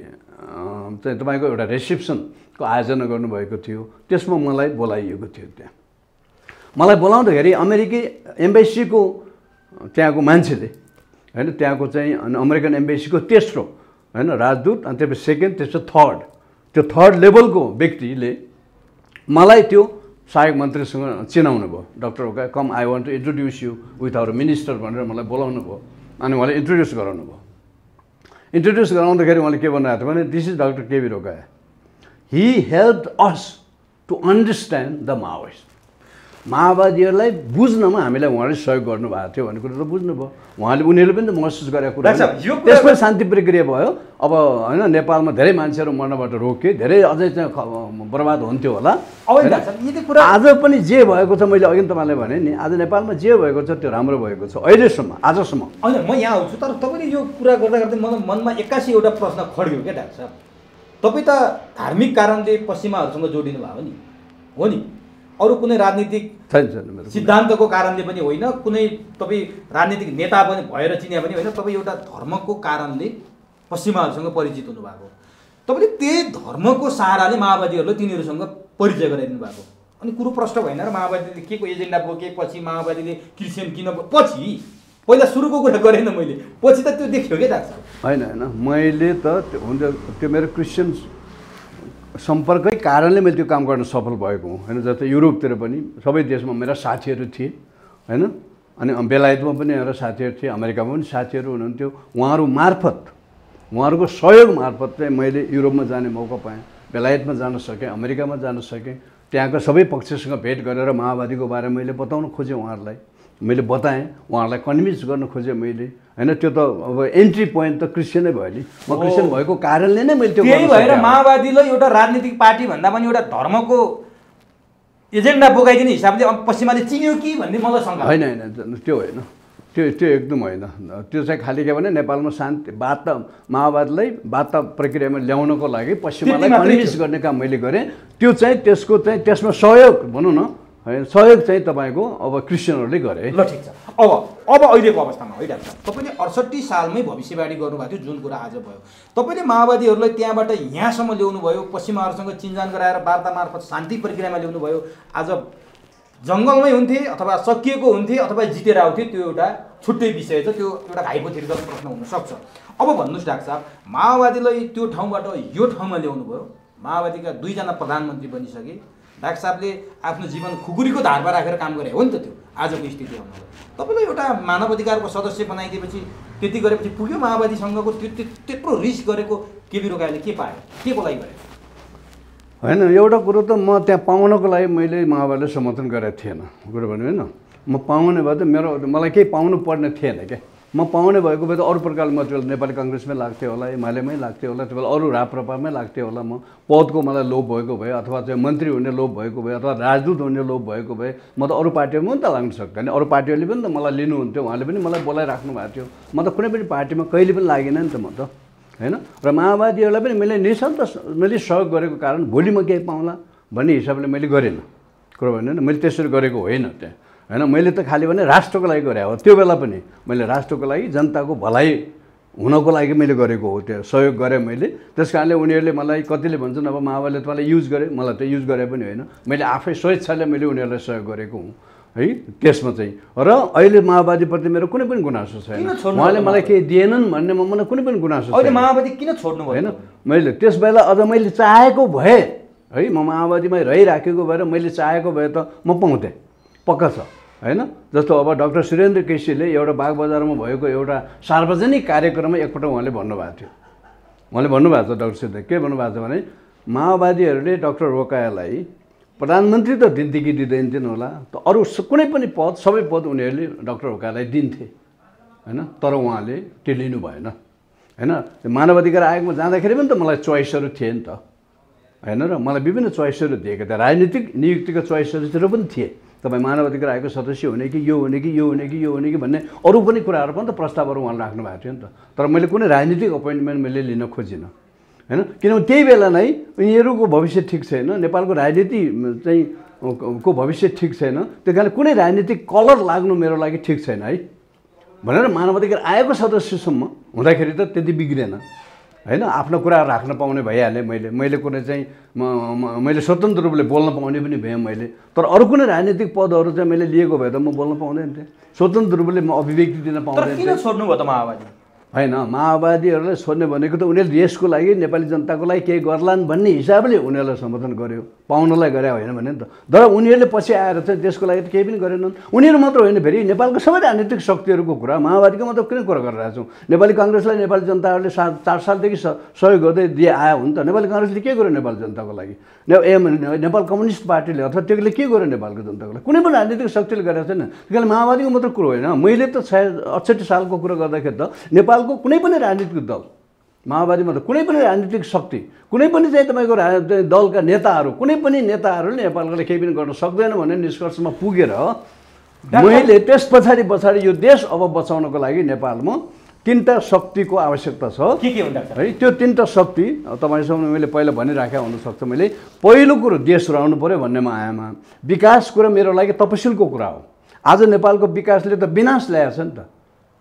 S1: चाहिँ तपाईँको एउटा रिसेप्सनको आयोजना गर्नुभएको थियो। त्यसमा मलाई बोलाइएको थियो। त्यहाँ मलाई बोलाउँदाखेरि अमेरिकी एम्बेसीको त्यहाँको मान्छेले होइन, त्यहाँको चाहिँ अमेरिकन एम्बेसीको तेस्रो होइन राजदूत, अनि त्यसपछि सेकेन्ड, त्यसपछि थर्ड, त्यो थर्ड लेभलको व्यक्तिले मलाई त्यो सहायक मन्त्रीसँग चिनाउनु भयो। डाक्टर ओका come, I want to introduce you with our minister भनेर मलाई बोलाउनु भयो। अनि उहाँले इन्ट्रोड्युस गराउनु भयो। इन्ट्रोड्युस गराउँदाखेरि उहाँले के भन्नुभएको थियो भने, this is doctor K B Rokka, he helped us to understand the Maoist. माओवादीहरूलाई बुझ्नमा हामीलाई उहाँले सहयोग गर्नुभएको थियो भन्ने कुरो त बुझ्नुभयो उनीहरूले पनि त महसुस गरेको कुरा। त्यसमा शान्ति प्रक्रिया भयो। अब होइन, नेपालमा धेरै मान्छेहरू मर्नबाट रोके, धेरै अझै चाहिँ बर्बाद हुन्थ्यो होला। आज पनि जे भएको छ, मैले अघि तपाईँलाई भने नि, आज नेपालमा जे भएको छ त्यो राम्रो भएको छ अहिलेसम्म, आजसम्म।
S2: होइन, म यहाँ आउँछु, तर तपाईँले यो कुरा गर्दा गर्दै मलाई मनमा 81 एउटा प्रश्न खड्यो क्या डाक्टर साहब। तपाईँ त धार्मिक कारणले पश्चिमाहरूसँग जोडिनु भयो नि, हो नि? अरू कुनै राजनीतिक सिद्धान्तको कारणले पनि होइन, कुनै तपाईँ राजनीतिक नेता पनि भएर चिने पनि होइन, तपाईँ एउटा धर्मको कारणले पश्चिमाहरूसँग परिचित हुनुभएको। तपाईँले त्यही धर्मको सहाराले माओवादीहरूलाई तिनीहरूसँग परिचय गराइदिनु भएको। अनि कुरो प्रश्न भएन र माओवादीले के को एजेन्डा बोकेपछि माओवादीले क्रिस्चियन किन पछि पहिला सुरुको कुरा गरेन मैले, पछि त त्यो देखियो क्या डाक्टर साहब।
S1: होइन होइन, मैले त हुन्छ त्यो मेरो क्रिस्चियन सम्पर्कै कारणले मैले त्यो काम गर्न सफल भएको हुँ होइन। जस्तै युरोपतिर पनि सबै देशमा मेरा साथीहरू थिए होइन, अनि बेलायतमा पनि मेरा साथीहरू थिए, अमेरिकामा पनि साथीहरू हुनुहुन्थ्यो। उहाँहरू मार्फत, उहाँहरूको सहयोग मार्फत चाहिँ मैले युरोपमा जाने मौका पाएँ, बेलायतमा जान सकेँ, अमेरिकामा जान सकेँ। त्यहाँका सबै पक्षसँग भेट गरेर माओवादीको बारेमा मैले बताउन खोजेँ उहाँहरूलाई, मैले बताएँ, उहाँहरूलाई कन्भिन्स गर्न खोजेँ मैले होइन। त्यो त अब एन्ट्री पोइन्ट त क्रिस्चियनै भयो नि, म क्रिस्चियन भएको कारणले नै मैले त्यो
S2: त्यही भएर माओवादीलाई एउटा राजनीतिक पार्टी भन्दा पनि एउटा धर्मको एजेन्डा बोकाइदिने हिसाबले पश्चिमाले चिन्यो कि भन्ने मलाई शङ्का।
S1: होइन होइन, त्यो होइन, त्यो एकदम होइन। त्यो चाहिँ खालि के भने नेपालमा शान्ति वार्ता, माओवादीलाई वार्ता प्रक्रियामा ल्याउनको लागि पश्चिमालाई कन्भिन्स गर्ने काम मैले गरेँ। त्यो चाहिँ त्यसमा सहयोग भनौँ न, होइन, सहयोग चाहिँ तपाईँको अब क्रिस्चियनहरूले गरे।
S2: ल ठिक छ। अब अहिलेको अवस्थामा है डाक्टर, तपाईँले 68 सालमै भविष्यवाणी गर्नुभएको थियो, जुन कुरा आज भयो। तपाईँले माओवादीहरूलाई त्यहाँबाट यहाँसम्म ल्याउनु भयो, पश्चिमाहरूसँग चिनजान गराएर वार्ता मार्फत शान्ति प्रक्रियामा ल्याउनु भयो। आज जङ्गलमै हुन्थे अथवा सकिएको हुन्थे अथवा जितेर आउँथे, त्यो एउटा छुट्टै विषय छ, त्यो एउटा हाइपोथेटिकल प्रश्न हुनसक्छ। अब भन्नुहोस् डाक्टर साहब, माओवादीलाई त्यो ठाउँबाट यो ठाउँमा ल्याउनु भयो, माओवादीका 2 जना प्रधानमन्त्री बनिसके, डाक्टर साहबले आफ्नो जीवन खुकुरीको धारमा राखेर काम गरे हो नि त। त्यो आजको स्थिति आउनु भयो, तपाईँलाई एउटा मानव अधिकारको सदस्य बनाइदिएपछि, त्यति गरेपछि पुग्यो माओवादीसँगको त्यत्रो रिस्क गरेको केबी रोकाले के पायो, के को लागि गरे?
S1: होइन, एउटा कुरो त म त्यहाँ पाउनको लागि मैले माओवादीलाई समर्थन गरेको थिएन, कुरो भन्नु होइन। म पाउने भए त मलाई केही पाउनु पर्ने थिएन क्या। म पाउने भएको भए त अरू प्रकारले म त्यो नेपाली कङ्ग्रेसमै लाग्थेँ होला, एमालेमै लाग्थेँ होला, त्यो बेला अरू राप्रपामै लाग्थेँ होला। म पदको मलाई लोभ भएको भए अथवा चाहिँ मन्त्री हुने लोभ भएको भए अथवा राजदूत हुने लोभ भएको भए म त अरू पार्टीमा पनि त लाग्न सक्दैन। अरू पार्टीहरूले पनि त मलाई लिनुहुन्थ्यो, उहाँले पनि मलाई बोलाइराख्नु भएको थियो। म त कुनै पनि पार्टीमा कहिले पनि लागेन नि त म त होइन। र माओवादीहरूलाई पनि मैले निशब्द मैले सहयोग गरेको कारण भोलि म केही पाउँला भन्ने हिसाबले मैले गरेन, कुरो भन्नु। मैले त्यसरी गरेको होइन त्यहाँ होइन। मैले त खालि भने राष्ट्रको लागि गरे हो, त्यो बेला पनि मैले राष्ट्रको लागि, जनताको भलाइ हुनको लागि मैले गरेको हो, त्यो सहयोग गरेँ मैले। त्यस कारणले उनीहरूले मलाई कतिले भन्छन् अब माओवादीले तपाईँलाई युज गरे, मलाई त युज गरे पनि होइन, मैले आफै स्वेच्छाले मैले उनीहरूलाई सहयोग गरेको हुँ है त्यसमा चाहिँ। र अहिले माओवादीप्रति मेरो कुनै पनि गुनासो छैन, उहाँले मलाई केही दिएनन् भन्नेमा मलाई कुनै पनि गुनासो छैन।
S2: माओवादी किन छोड्नु
S1: होइन, मैले त्यस बेला अझ मैले चाहेको भए है, म माओवादीमै रहिराखेको भएर मैले चाहेको भए त म पाउँथेँ, पक्का छ होइन। जस्तो अब डाक्टर सुरेन्द्र केसीले एउटा बागबजारमा भएको एउटा सार्वजनिक कार्यक्रममा एकपल्ट उहाँले भन्नुभएको थियो। उहाँले भन्नुभएको छ डाक्टर सुरेन्द्र के भन्नुभएको छ भने माओवादीहरूले डाक्टर रोकायालाई प्रधानमन्त्री त दिन्थे कि दिँदैनथिन् होला, त अरू कुनै पनि पद सबै पद उनीहरूले डाक्टर रोकायालाई दिन्थे होइन, तर उहाँले त्यो लिनु भएन होइन। मानव अधिकार आयोगमा जाँदाखेरि पनि त मलाई चोइसहरू थिए नि त होइन, र मलाई विभिन्न चोइसहरू दिएका थिए, राजनीतिक नियुक्तिका चोइसहरू पनि थिए। तपाईँ मानव अधिकार आयोगको सदस्य हुने कि यो हुने कि यो हुने कि यो हुने कि भन्ने अरू पनि कुराहरू पनि त प्रस्तावहरू उहाँले राख्नु भएको थियो नि त। तर मैले कुनै राजनीतिक अपोइन्टमेन्ट मैले लिन खोजिनँ होइन, किनभने त्यही बेला नै यिनीहरूको भविष्य ठिक छैन, नेपालको राजनीति चाहिँ को भविष्य ठिक छैन, त्यो कारणले कुनै राजनीतिक कलर लाग्नु मेरो लागि ठिक छैन है भनेर मानव अधिकार आयोगको सदस्यसम्म हुँदाखेरि त त्यति बिग्रेन होइन। आफ्नो कुरा राख्न पाउने भइहालेँ मैले कुनै चाहिँ मैले स्वतन्त्र रूपले बोल्न पाउने पनि भएँ मैले, तर अरू कुनै राजनीतिक पदहरू चाहिँ मैले लिएको भए त म बोल्न पाउँदैन थिएँ, स्वतन्त्र रूपले म अभिव्यक्ति दिन पाउँदैन थिएँ।
S2: किन छोड्नु भयो त माओवादी?
S1: होइन, माओवादीहरूलाई छोड्ने भनेको त उनीहरूले देशको लागि नेपाली जनताको लागि केही गर्लान् भन्ने हिसाबले उनीहरूलाई समर्थन गर्यो, पाउनलाई गरे होइन भने नि त। तर उनीहरूले पछि आएर चाहिँ देशको लागि त केही पनि गरेनन्। उनीहरू मात्र होइन, फेरि नेपालको सबै राजनीतिक शक्तिहरूको कुरा, माओवादीको मात्र किन कुरा गरिरहेको छौँ? नेपाली काङ्ग्रेसलाई नेपाली जनताहरूले 4 सालदेखि सहयोग गर्दै दिए आयो हो नि त। नेपाली काङ्ग्रेसले के गर्यो नेपाली जनताको लागि? नेपाल कम्युनिस्ट पार्टीले अथवा त्यसले के गर्यो नेपालको जनताको लागि? कुनै पनि राजनीतिक शक्तिले गरेको छैन। त्यही कारण माओवादीको मात्र कुरो होइन, मैले त 68 सालको कुरा गर्दाखेरि त नेपालको कुनै पनि राजनीतिक दल, माओवादीमा त कुनै पनि राजनीतिक शक्ति, कुनै पनि चाहिँ तपाईँको दलका नेताहरू, कुनै पनि नेताहरूले नेपालको लागि केही पनि गर्न सक्दैन भन्ने निष्कर्षमा पुगेर मैले त्यस पछाडि यो देश अब बचाउनको लागि नेपालमा 3टा शक्तिको आवश्यकता छ।
S2: के हो डाक्टर?
S1: है त्यो 3टा शक्ति तपाईँसँग मैले पहिला भनिराखेँ हुनसक्छ। मैले पहिलो कुरो देश रहनु पऱ्यो भन्नेमा आएमा विकास कुरा मेरो लागि तपसिलको कुरा हो। आज नेपालको विकासले त विनाश ल्याएको छ नि त।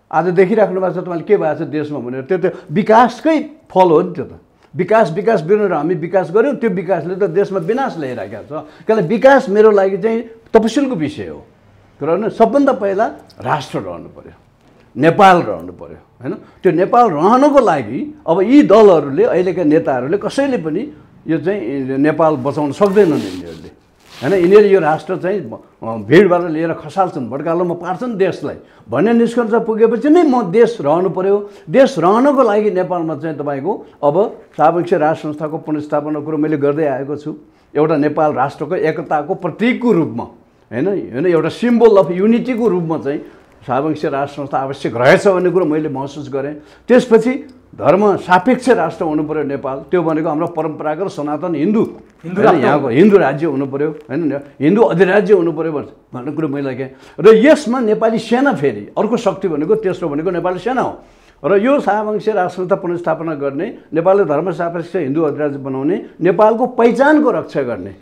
S1: आज देखिराख्नु भएको छ तपाईँले के भएको छ देशमा भनेर, त्यो त विकासकै फल हो नि त्यो त। विकास बिना हामी विकास गऱ्यौँ, त्यो विकासले त देशमा विनाश ल्याइराखेको छ। किनभने विकास मेरो लागि चाहिँ तपसिलको विषय हो। तर सबभन्दा पहिला राष्ट्र रहनु पऱ्यो, नेपाल रहनु पऱ्यो होइन। त्यो नेपाल रहनको लागि अब यी दलहरूले, अहिलेका नेताहरूले कसैले पनि यो चाहिँ नेपाल बचाउन सक्दैनन् यिनीहरूले होइन। यिनीहरू यो राष्ट्र चाहिँ भिडबाट लिएर खसाल्छन्, भड्कालोमा पार्छन् देशलाई भन्ने निष्कर्ष पुगेपछि नै म देश रहनु पऱ्यो। देश रहनको लागि नेपालमा चाहिँ तपाईँको अब सापेक्ष राष्ट्र संस्थाको पुनर्स्थापना कुरो मैले गर्दै आएको छु। एउटा नेपाल राष्ट्रको एकताको प्रतीकको रूपमा होइन, एउटा सिम्बल अफ युनिटीको रूपमा चाहिँ सापेक्ष राष्ट्र संस्था आवश्यक रहेछ भन्ने कुरो मैले महसुस गरेँ। त्यसपछि धर्म सापेक्ष राष्ट्र हुनु पऱ्यो नेपाल, त्यो भनेको हाम्रो परम्परागत सनातन हिन्दू यहाँको हिन्दू राज्य हुनु पऱ्यो होइन, हिन्दू अधिराज्य हुनु पऱ्यो भन्ने कुरो मैले लेखेँ। र यसमा नेपाली सेना फेरि अर्को शक्ति भनेको, तेस्रो भनेको नेपाली सेना हो। र यो सापेक्ष राष्ट्र संस्था पुनर्स्थापना गर्ने, नेपालले धर्म सापेक्ष हिन्दू अधिराज्य बनाउने, नेपालको पहिचानको रक्षा गर्ने,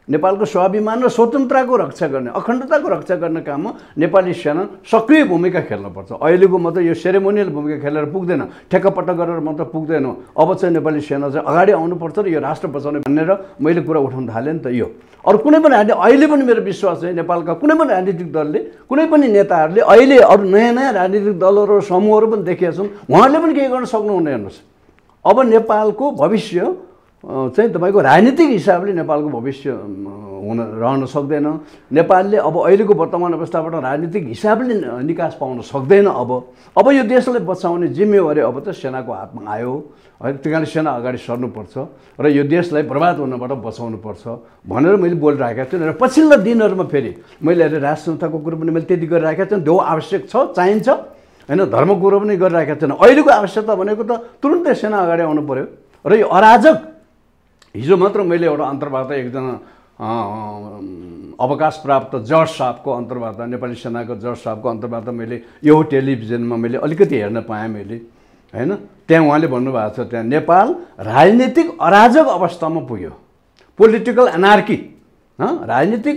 S1: नेपालको स्वाभिमान र स्वतन्त्रताको रक्षा गर्ने, अखण्डताको रक्षा गर्ने काममा नेपाली सेना सक्रिय भूमिका खेल्नुपर्छ। अहिलेको मात्र यो सेरेमोनियल भूमिका खेलेर पुग्दैन, ठेक्कापट्टा गरेर मात्र पुग्दैन। अब चाहिँ नेपाली सेना चाहिँ अगाडि आउनुपर्छ र यो राष्ट्र बचाउने भनेर मैले कुरा उठाउन थालेँ नि त। यो अरू कुनै पनि अहिले पनि मेरो विश्वास चाहिँ नेपालका कुनै पनि राजनीतिक दलले, कुनै पनि नेताहरूले अहिले अरू नयाँ राजनीतिक दलहरू र समूहहरू पनि देखिएका छन्, उहाँहरूले पनि केही गर्न सक्नुहुन्न। हेर्नुहोस्, अब नेपालको भविष्य चाहिँ तपाईँको राजनीतिक हिसाबले नेपालको भविष्य रहन सक्दैन। नेपालले अब अहिलेको वर्तमान अवस्थाबाट राजनीतिक हिसाबले निकास पाउन सक्दैन। अब यो देशलाई बचाउने जिम्मेवारी अब त सेनाको हातमा आयो है। त्यही कारण सेना अगाडि सर्नुपर्छ र यो देशलाई बर्बाद हुनबाट बचाउनुपर्छ भनेर मैले बोलिरहेको छु। र पछिल्ला दिनहरूमा फेरि मैले अहिले राष्ट्र संस्थाको कुरो पनि मैले त्यति गरिरहेको छु, त्यो आवश्यक छ, चाहिन्छ होइन। धर्म कुरो पनि गरिरहेको छैन। अहिलेको आवश्यकता भनेको त तुरुन्तै सेना अगाडि आउनु पऱ्यो। र यो अराजक, हिजो मात्र मैले एउटा अन्तर्वार्ता एकजना अवकाश प्राप्त जज साहबको अन्तर्वार्ता, नेपाली सेनाको जज साहबको अन्तर्वार्ता मैले यो टेलिभिजनमा मैले अलिकति हेर्न पाएँ मैले होइन। त्यहाँ उहाँले भन्नुभएको छ, त्यहाँ नेपाल राजनीतिक अराजक अवस्थामा पुग्यो, पोलिटिकल एनार्की, राजनीतिक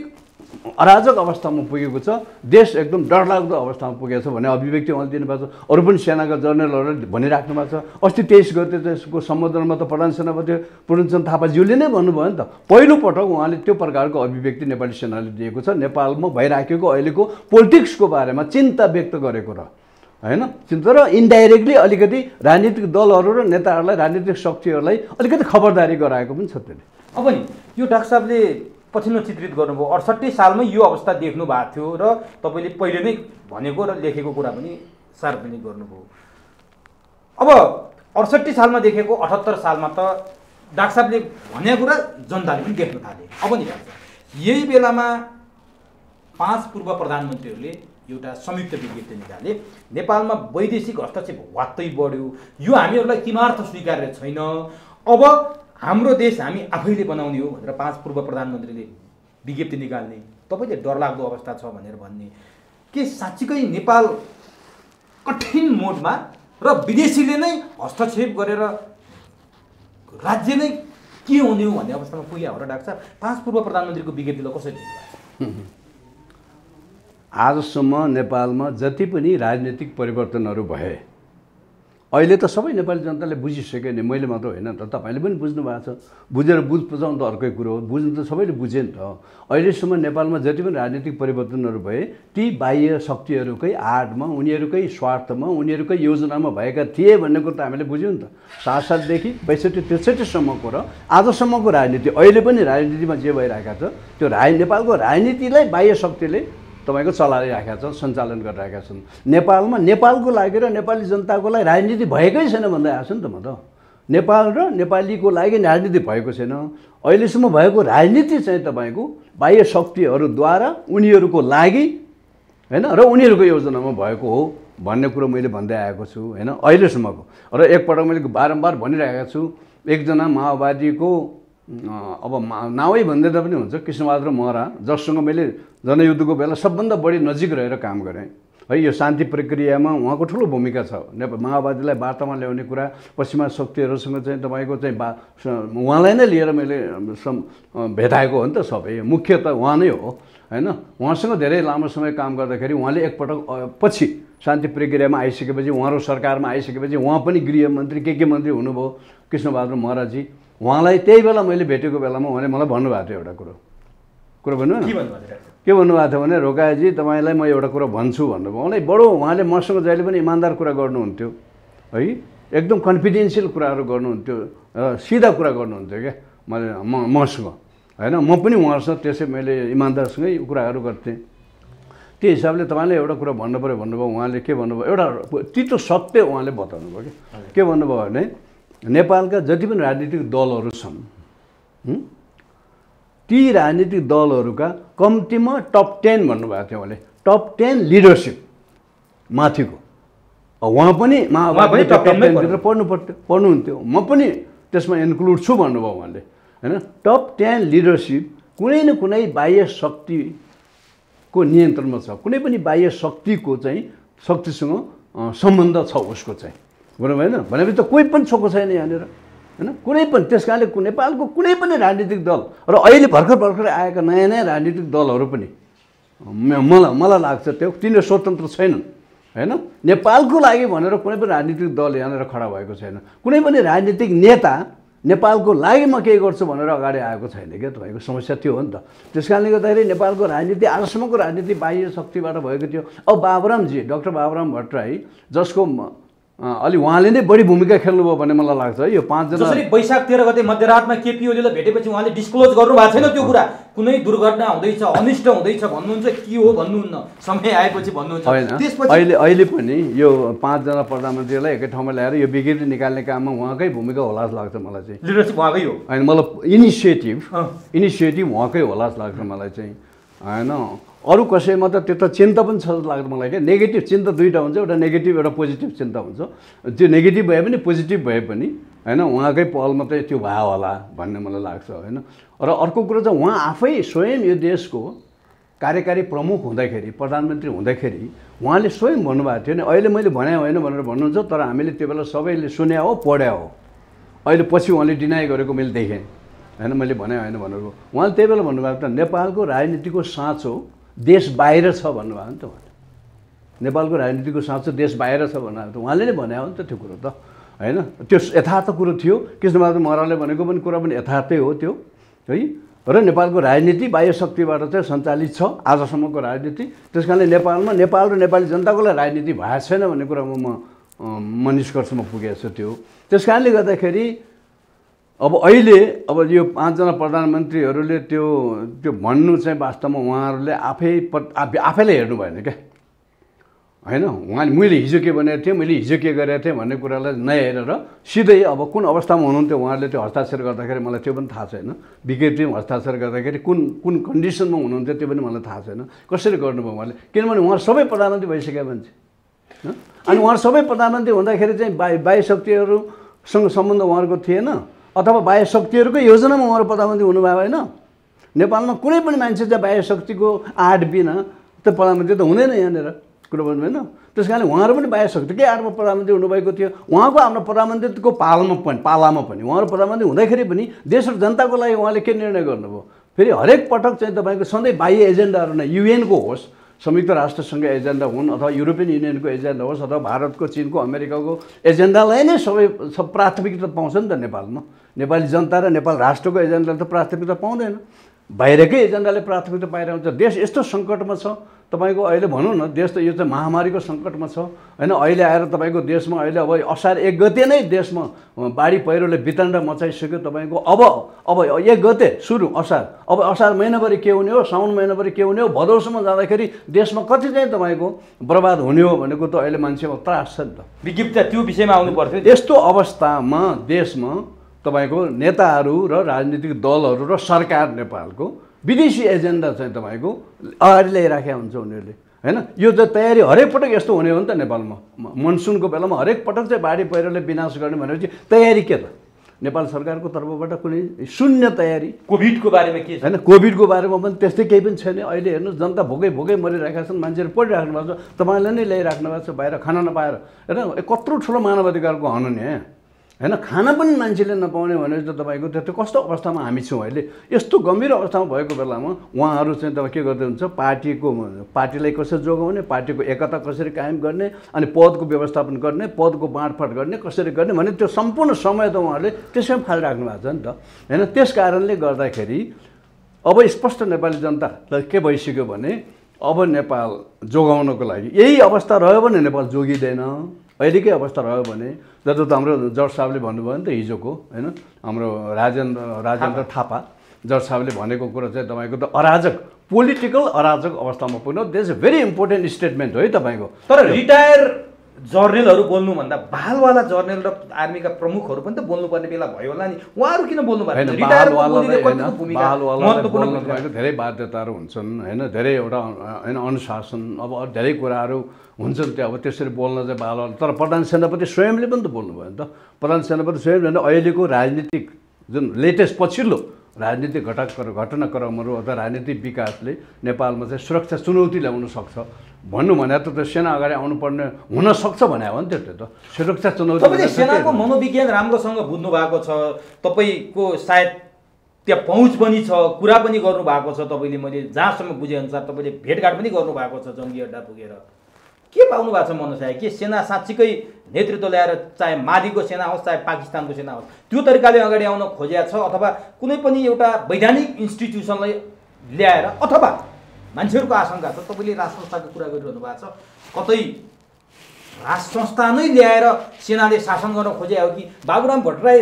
S1: अराजक अवस्थामा पुगेको छ, देश एकदम डरलाग्दो अवस्थामा पुगेको छ भन्ने अभिव्यक्ति उहाँले दिनुभएको छ। अरू पनि सेनाका जर्नलहरूले भनिराख्नु भएको छ। अस्ति 23 गते त्यसको सम्बोधनमा त प्रधान सेनापति पूर्णचन्द्र थापाज्यूले नै भन्नुभयो नि त। पहिलोपटक उहाँले त्यो प्रकारको अभिव्यक्ति नेपाली सेनाले दिएको छ, नेपालमा भइराखेको अहिलेको पोलिटिक्सको बारेमा चिन्ता व्यक्त गरेको र होइन। चिन्ता र इन्डाइरेक्टली अलिकति राजनीतिक दलहरू र नेताहरूलाई, राजनीतिक शक्तिहरूलाई अलिकति खबरदारी गराएको पनि छ त्यसले।
S2: अब नि यो डाक्टर साहबले पछिल्लो चित्रित गर्नुभयो। 68 सालमै यो अवस्था देख्नु भएको थियो र तपाईँले पहिले नै भनेको र लेखेको कुरा पनि सार्वजनिक गर्नुभयो। अब 68 सालमा देखेको 78 सालमा त डाक्टर साहबले भनेको कुरा जनताले पनि देख्न थाले। अब नि यही बेलामा 5 पूर्व प्रधानमन्त्रीहरूले एउटा संयुक्त विज्ञप्ति निकाले, नेपालमा वैदेशिक हस्तक्षेप वात्तै बढ्यो, यो हामीहरूलाई किमार्थ स्वीकार्य छैन, अब हाम्रो देश हामी आफैले बनाउने हो भनेर 5 पूर्व प्रधानमन्त्रीले विज्ञप्ति निकाल्ने, तपाईँले डरलाग्दो अवस्था छ भनेर भन्ने, के साँच्चीकै नेपाल कठिन मोडमा र विदेशीले नै हस्तक्षेप गरेर राज्य नै के हुने हो भन्ने अवस्थामा पुग्यो हो र डाक्टर साहब? 5 पूर्व प्रधानमन्त्रीको विज्ञप्तिलाई कसरी लिनुभएको?
S1: आजसम्म नेपालमा जति पनि राजनीतिक परिवर्तनहरू भए अहिले त सबै नेपाली जनताले बुझिसक्यो नि, मैले मात्र होइन त, तपाईँले पनि बुझ्नु भएको छ। बुझेर बुझाउनु त अर्कै कुरो हो, बुझ्नु त सबैले बुझे नि त। अहिलेसम्म नेपालमा जति पनि राजनीतिक परिवर्तनहरू भए ती बाह्य शक्तिहरूकै आडमा, उनीहरूकै स्वार्थमा, उनीहरूकै योजनामा भएका थिए भन्ने कुरो त हामीले बुझ्यौँ नि त। 77देखि 62-63सम्मको र आजसम्मको राजनीति, अहिले पनि राजनीतिमा जे भइरहेको छ त्यो नेपालको राजनीतिलाई बाह्य शक्तिले तपाईँको चलाइरहेका छन्, सञ्चालन गरिरहेका छन्। नेपालमा नेपालको लागि र नेपाली जनताको लागि राजनीति भएकै छैन भन्दै आएको छु नि त म त। नेपाल र नेपालीको लागि राजनीति भएको छैन। अहिलेसम्म भएको राजनीति चाहिँ तपाईँको बाह्य शक्तिहरूद्वारा उनीहरूको लागि होइन र उनीहरूको योजनामा भएको हो भन्ने कुरो मैले भन्दै आएको छु होइन अहिलेसम्मको। र एकपटक मैले बारम्बार भनिरहेको छु, एकजना माओवादीको अब नामै भन्दैदा पनि हुन्छ, कृष्णबहादुर महरा, जससँग मैले जनयुद्धको बेला सबभन्दा बढी नजिक रहेर काम गरेँ है, यो शान्ति प्रक्रियामा उहाँको ठुलो भूमिका छ। माओवादीलाई वार्तामा ल्याउने कुरा, पश्चिमा शक्तिहरूसँग चाहिँ तपाईँको चाहिँ उहाँलाई नै लिएर मैले भेटाएको हो नि त। सबै मुख्य त उहाँ नै हो होइन। उहाँसँग धेरै लामो समय काम गर्दाखेरि उहाँले एकपटक पछि शान्ति प्रक्रियामा आइसकेपछि, उहाँहरू सरकारमा आइसकेपछि उहाँ पनि गृहमन्त्री के मन्त्री हुनुभयो कृष्णबहादुर महराजी। उहाँलाई त्यही बेला मैले भेटेको बेलामा उहाँले मलाई भन्नुभएको थियो एउटा कुरो भन्नु के भन्नुभएको थियो भने, रोकाजी तपाईँलाई म एउटा कुरो भन्छु भन्नुभयो। उहाँलाई बडो, उहाँले मसँग जहिले पनि इमान्दार कुरा गर्नुहुन्थ्यो है, एकदम कन्फिडेन्सियल कुराहरू गर्नुहुन्थ्यो र सिधा कुरा गर्नुहुन्थ्यो क्या मसँग होइन। म पनि उहाँहरूसँग त्यसै मैले इमान्दारसँगै कुराहरू गर्थेँ। त्यो हिसाबले तपाईँले एउटा कुरा भन्नु पऱ्यो भन्नुभयो। उहाँले के भन्नुभयो, एउटा तितो सत्य उहाँले बताउनु भयो कि के भन्नुभयो भने, नेपालका जति पनि राजनीतिक दलहरू छन् ती राजनीतिक दलहरूका कम्तीमा टप 10 भन्नुभएको थियो उहाँले, टप 10 लिडरसिप माथिको। उहाँ पनि माओवादी टप 10भित्र पढ्नुहुन्थ्यो, म पनि त्यसमा इन्क्लुड छु भन्नुभयो उहाँले होइन। टप 10 लिडरसिप कुनै न कुनै बाह्य शक्तिको नियन्त्रणमा छ, कुनै पनि बाह्य शक्तिको चाहिँ शक्तिसँग सम्बन्ध छ उसको चाहिँ, बराबर होइन। भनेपछि त कोही पनि छोको छैन यहाँनिर होइन, कुनै पनि। त्यस कारणले नेपालको कुनै पनि राजनीतिक दल र अहिले भर्खर आएका नयाँ राजनीतिक दलहरू पनि मलाई लाग्छ तिनीहरू स्वतन्त्र छैनन् होइन। नेपालको लागि भनेर कुनै पनि राजनीतिक दल यहाँनिर खडा भएको छैन। कुनै पनि राजनीतिक नेता नेपालको लागि म केही गर्छु भनेर अगाडि आएको छैन क्या, तपाईँको समस्या त्यो हो नि त। त्यस कारणले गर्दाखेरि नेपालको राजनीति आजसम्मको राजनीति बाह्य शक्तिबाट भएको थियो। अब बाबुरामजी, डाक्टर बाबुराम भट्टराई, जसको अलि उहाँले नै बढी भूमिका खेल्नुभयो भन्ने मलाई लाग्छ है। यो 5 जना
S2: जसरी वैशाख 13 गते मध्यरातमा केपी ओलीलाई भेटेपछि उहाँले डिस्क्लोज गर्नु भएको छैन त्यो कुरा, कुनै दुर्घटना हुँदैछ, अनिष्ट हुँदैछ भन्नुहुन्छ, के हो भन्नुहुन्न, समय आएपछि भन्नुहुन्छ।
S1: होइन, अहिले पनि यो 5 जना प्रधानमन्त्रीलाई एकै ठाउँमा ल्याएर यो विज्ञप्ति निकाल्ने काममा उहाँकै भूमिका होला जस्तो लाग्छ मलाई चाहिँ।
S2: लिडरसिप उहाँकै हो
S1: होइन, मलाई इनिसिएटिभ उहाँकै होला जस्तो लाग्छ मलाई चाहिँ होइन। अरू कसैमा त त्यो त चिन्ता पनि छ जस्तो लाग्छ मलाई क्या। नेगेटिभ चिन्ता दुईवटा हुन्छ, एउटा नेगेटिभ एउटा पोजिटिभ चिन्ता हुन्छ। त्यो नेगेटिभ भए पनि पोजिटिभ भए पनि होइन उहाँकै पहलमा चाहिँ त्यो भयो होला भन्ने मलाई लाग्छ होइन। र अर्को कुरो चाहिँ उहाँ आफै स्वयं यो देशको कार्यकारी प्रमुख हुँदाखेरि, प्रधानमन्त्री हुँदाखेरि उहाँले स्वयं भन्नुभएको थियो नि, अहिले मैले भने होइन भनेर भन्नुहुन्छ, तर हामीले त्यो बेला सबैले सुन्या हो, पढ्या हो। अहिले पछि उहाँले डिनाइ गरेको मैले देखेँ होइन, मैले भने होइन भनेर। उहाँले त्यही बेला भन्नुभएको थियो नेपालको राजनीतिको साँचो देश बाहिर छ भन्नुभयो नि त उहाँले। नेपालको राजनीतिको साँचो देश बाहिर छ भन्नुभएको थियो, उहाँले नै भने हो नि त त्यो कुरो त होइन। त्यो यथार्थ कुरो थियो। कृष्णबहादुर महराले भनेको पनि कुरा पनि यथार्थै हो त्यो है। र नेपालको राजनीति बाह्य शक्तिबाट चाहिँ सञ्चालित छ आजसम्मको राजनीति। त्यस कारणले नेपालमा नेपाल र नेपाली जनताको लागि राजनीति भएको छैन भन्ने कुरामा म निष्कर्षमा पुगेको छु त्यो। त्यस कारणले गर्दाखेरि अब अहिले अब यो 5 जना प्रधानमन्त्रीहरूले त्यो भन्नु चाहिँ वास्तवमा उहाँहरूले आफैले हेर्नु भएन क्या हैन। उहाँले मैले हिजो के भनेको थिएँ, मैले हिजो के गरेको थिएँ भन्ने कुरालाई नहेरेर सिधै अब कुन अवस्थामा हुनुहुन्थ्यो उहाँले त्यो हस्ताक्षर गर्दाखेरि मलाई त्यो पनि थाहा छैन। विज्ञप्तिमा हस्ताक्षर गर्दाखेरि कुन कन्डिसनमा हुनुहुन्थ्यो त्यो पनि मलाई थाहा छैन। कसरी गर्नुभयो उहाँले, किनभने उहाँ सबै प्रधानमन्त्री भइसकेका मान्छे अनि उहाँ सबै प्रधानमन्त्री हुँदाखेरि चाहिँ बाह्य शक्तिहरूसँग सम्बन्ध उहाँहरूको थिएन अथवा बाह्य शक्तिहरूकै योजनामा उहाँहरू प्रधानमन्त्री हुनुभयो होइन। नेपालमा कुनै पनि मान्छे चाहिँ बाह्य शक्तिको आड बिना त्यो प्रधानमन्त्री त हुँदैन यहाँनिर, कुरो बुझ्नु होइन। त्यस कारणले उहाँहरू पनि बाह्य शक्तिकै आडमा प्रधानमन्त्री हुनुभएको थियो। उहाँको आफ्नो प्रधानमन्त्रीको पालामा पनि उहाँहरू प्रधानमन्त्री हुँदाखेरि पनि देश र जनताको लागि उहाँले के निर्णय गर्नुभयो, फेरि हरेक पटक चाहिँ तपाईँको सधैँ बाह्य एजेन्डाहरू नै युएनको होस्, संयुक्त राष्ट्रसङ्घ एजेन्डा हुन् अथवा युरोपियन युनियनको एजेन्डा होस् अथवा भारतको, चिनको, अमेरिकाको एजेन्डालाई नै सब प्राथमिकता पाउँछ नि त नेपालमा। नेपाली जनता र नेपाल राष्ट्रको एजेन्डाले त प्राथमिकता पाउँदैन, बाहिरकै एजेन्डाले प्राथमिकता पाइरहन्छ। देश यस्तो सङ्कटमा छ तपाईँको, अहिले भनौँ न देश त यो चाहिँ महामारीको सङ्कटमा छ होइन। अहिले आएर तपाईँको देशमा अहिले अब असार 1 गते नै देशमा बाढी पहिरोले वितण्ड मचाइसक्यो तपाईँको। अब 1 गते सुरु असार, अब असार महिनाभरि के हुने हो, साउन महिनाभरि के हुने हो, भदौसम्म जाँदाखेरि देशमा कति चाहिँ तपाईँको बर्बाद हुने हो भनेको त अहिले मान्छेमा त्रास छ नि त।
S2: विज्ञप्ति त्यो विषयमा आउनु पर्थ्यो।
S1: यस्तो अवस्थामा देशमा तपाईँको नेताहरू र राजनीतिक दलहरू र सरकार नेपालको विदेशी एजेन्डा चाहिँ तपाईँको अगाडि ल्याइराखेका हुन्छ उनीहरूले होइन। यो चाहिँ तयारी हरेक पटक यस्तो हुने हो नि त नेपालमा। मनसुनको बेलामा हरेक पटक चाहिँ बाढी पहिरोले विनाश गर्ने भनेपछि तयारी के त नेपाल सरकारको तर्फबाट कुनै शून्य तयारी।
S2: कोभिडको बारेमा के छ
S1: होइन, कोभिडको बारेमा पनि त्यस्तै केही पनि छैन। अहिले हेर्नुहोस् जनता भोकै मरिरहेका छन्, मान्छेहरू पढिराख्नु भएको छ, तपाईँले नै ल्याइराख्नु भएको छ बाहिर खाना नपाएर होइन। कत्रो ठुलो मानवाधिकारको हनन होइन, खाना पनि मान्छेले नपाउने भनेपछि त तपाईँको त्यो कस्तो अवस्थामा हामी छौँ अहिले। यस्तो गम्भीर अवस्थामा भएको बेलामा उहाँहरू चाहिँ तपाईँ के गर्दै हुन्छ, पार्टीलाई कसरी जोगाउने, पार्टीको एकता कसरी कायम गर्ने, अनि पदको व्यवस्थापन गर्ने, पदको बाँडफाँड गर्ने कसरी गर्ने भने त्यो सम्पूर्ण समय त उहाँहरूले त्यसैमा फालिराख्नु भएको छ नि त होइन। त्यस कारणले गर्दाखेरि अब स्पष्ट नेपाली जनतालाई के भइसक्यो भने अब नेपाल जोगाउनको लागि यही अवस्था रह्यो भने नेपाल जोगिँदैन। अहिलेकै अवस्था रह्यो भने जस्तो त हाम्रो जज साहबले भन्नुभयो नि त हिजोको होइन, हाम्रो राजेन्द्र थापा जज साहबले भनेको कुरा चाहिँ तपाईँको त अराजक, पोलिटिकल अराजक अवस्थामा पुग्नु। That is a very important statement हो है तपाईँको।
S2: तर रिटायर जर्नलहरू बोल्नुभन्दा बालवाला जर्नल र आर्मीका प्रमुखहरू पनि त बोल्नुपर्ने बेला भयो होला नि, उहाँहरू किन बोल्नु भएको?
S1: धेरै बाध्यताहरू हुन्छन् होइन, धेरै एउटा होइन अनुशासन, अब धेरै कुराहरू हुन्छन् त्यो। अब त्यसरी बोल्न चाहिँ बालवाला, तर प्रधान सेनापति स्वयंले पनि त बोल्नुभयो नि त। प्रधान सेनापति स्वयंले अहिलेको राजनीतिक जुन लेटेस्ट पछिल्लो राजनीतिक घटनाक्रमहरू अथवा राजनीतिक विकासले नेपालमा चाहिँ सुरक्षा चुनौती ल्याउन सक्छ भन्नु भने त सेना अगाडि आउनुपर्ने हुनसक्छ भने हो नि त्यो त सुरक्षा चुनौती।
S2: तपाईँले सेनाको मनोविज्ञान राम्रोसँग बुझ्नु भएको छ, तपाईँको सायद त्यहाँ पहुँच पनि छ, कुरा पनि गर्नुभएको छ तपाईँले, मैले जहाँसम्म बुझेअनुसार तपाईँले भेटघाट पनि गर्नुभएको छ जङ्गी अड्डा पुगेर। के पाउनु भएको छ मनसाय? के सेना साँच्चीकै नेतृत्व ल्याएर, चाहे मालीको सेना होस् चाहे पाकिस्तानको सेना होस्, त्यो तरिकाले अगाडि आउन खोजेको छ अथवा कुनै पनि एउटा वैधानिक इन्स्टिट्युसनलाई ल्याएर, अथवा मान्छेहरूको आशंका छ तपाईँले राज संस्थाको कुरा गरिरहनु भएको छ, कतै राज संस्था नै ल्याएर सेनाले शासन गर्न खोजे हो कि बाबुराम भट्टराई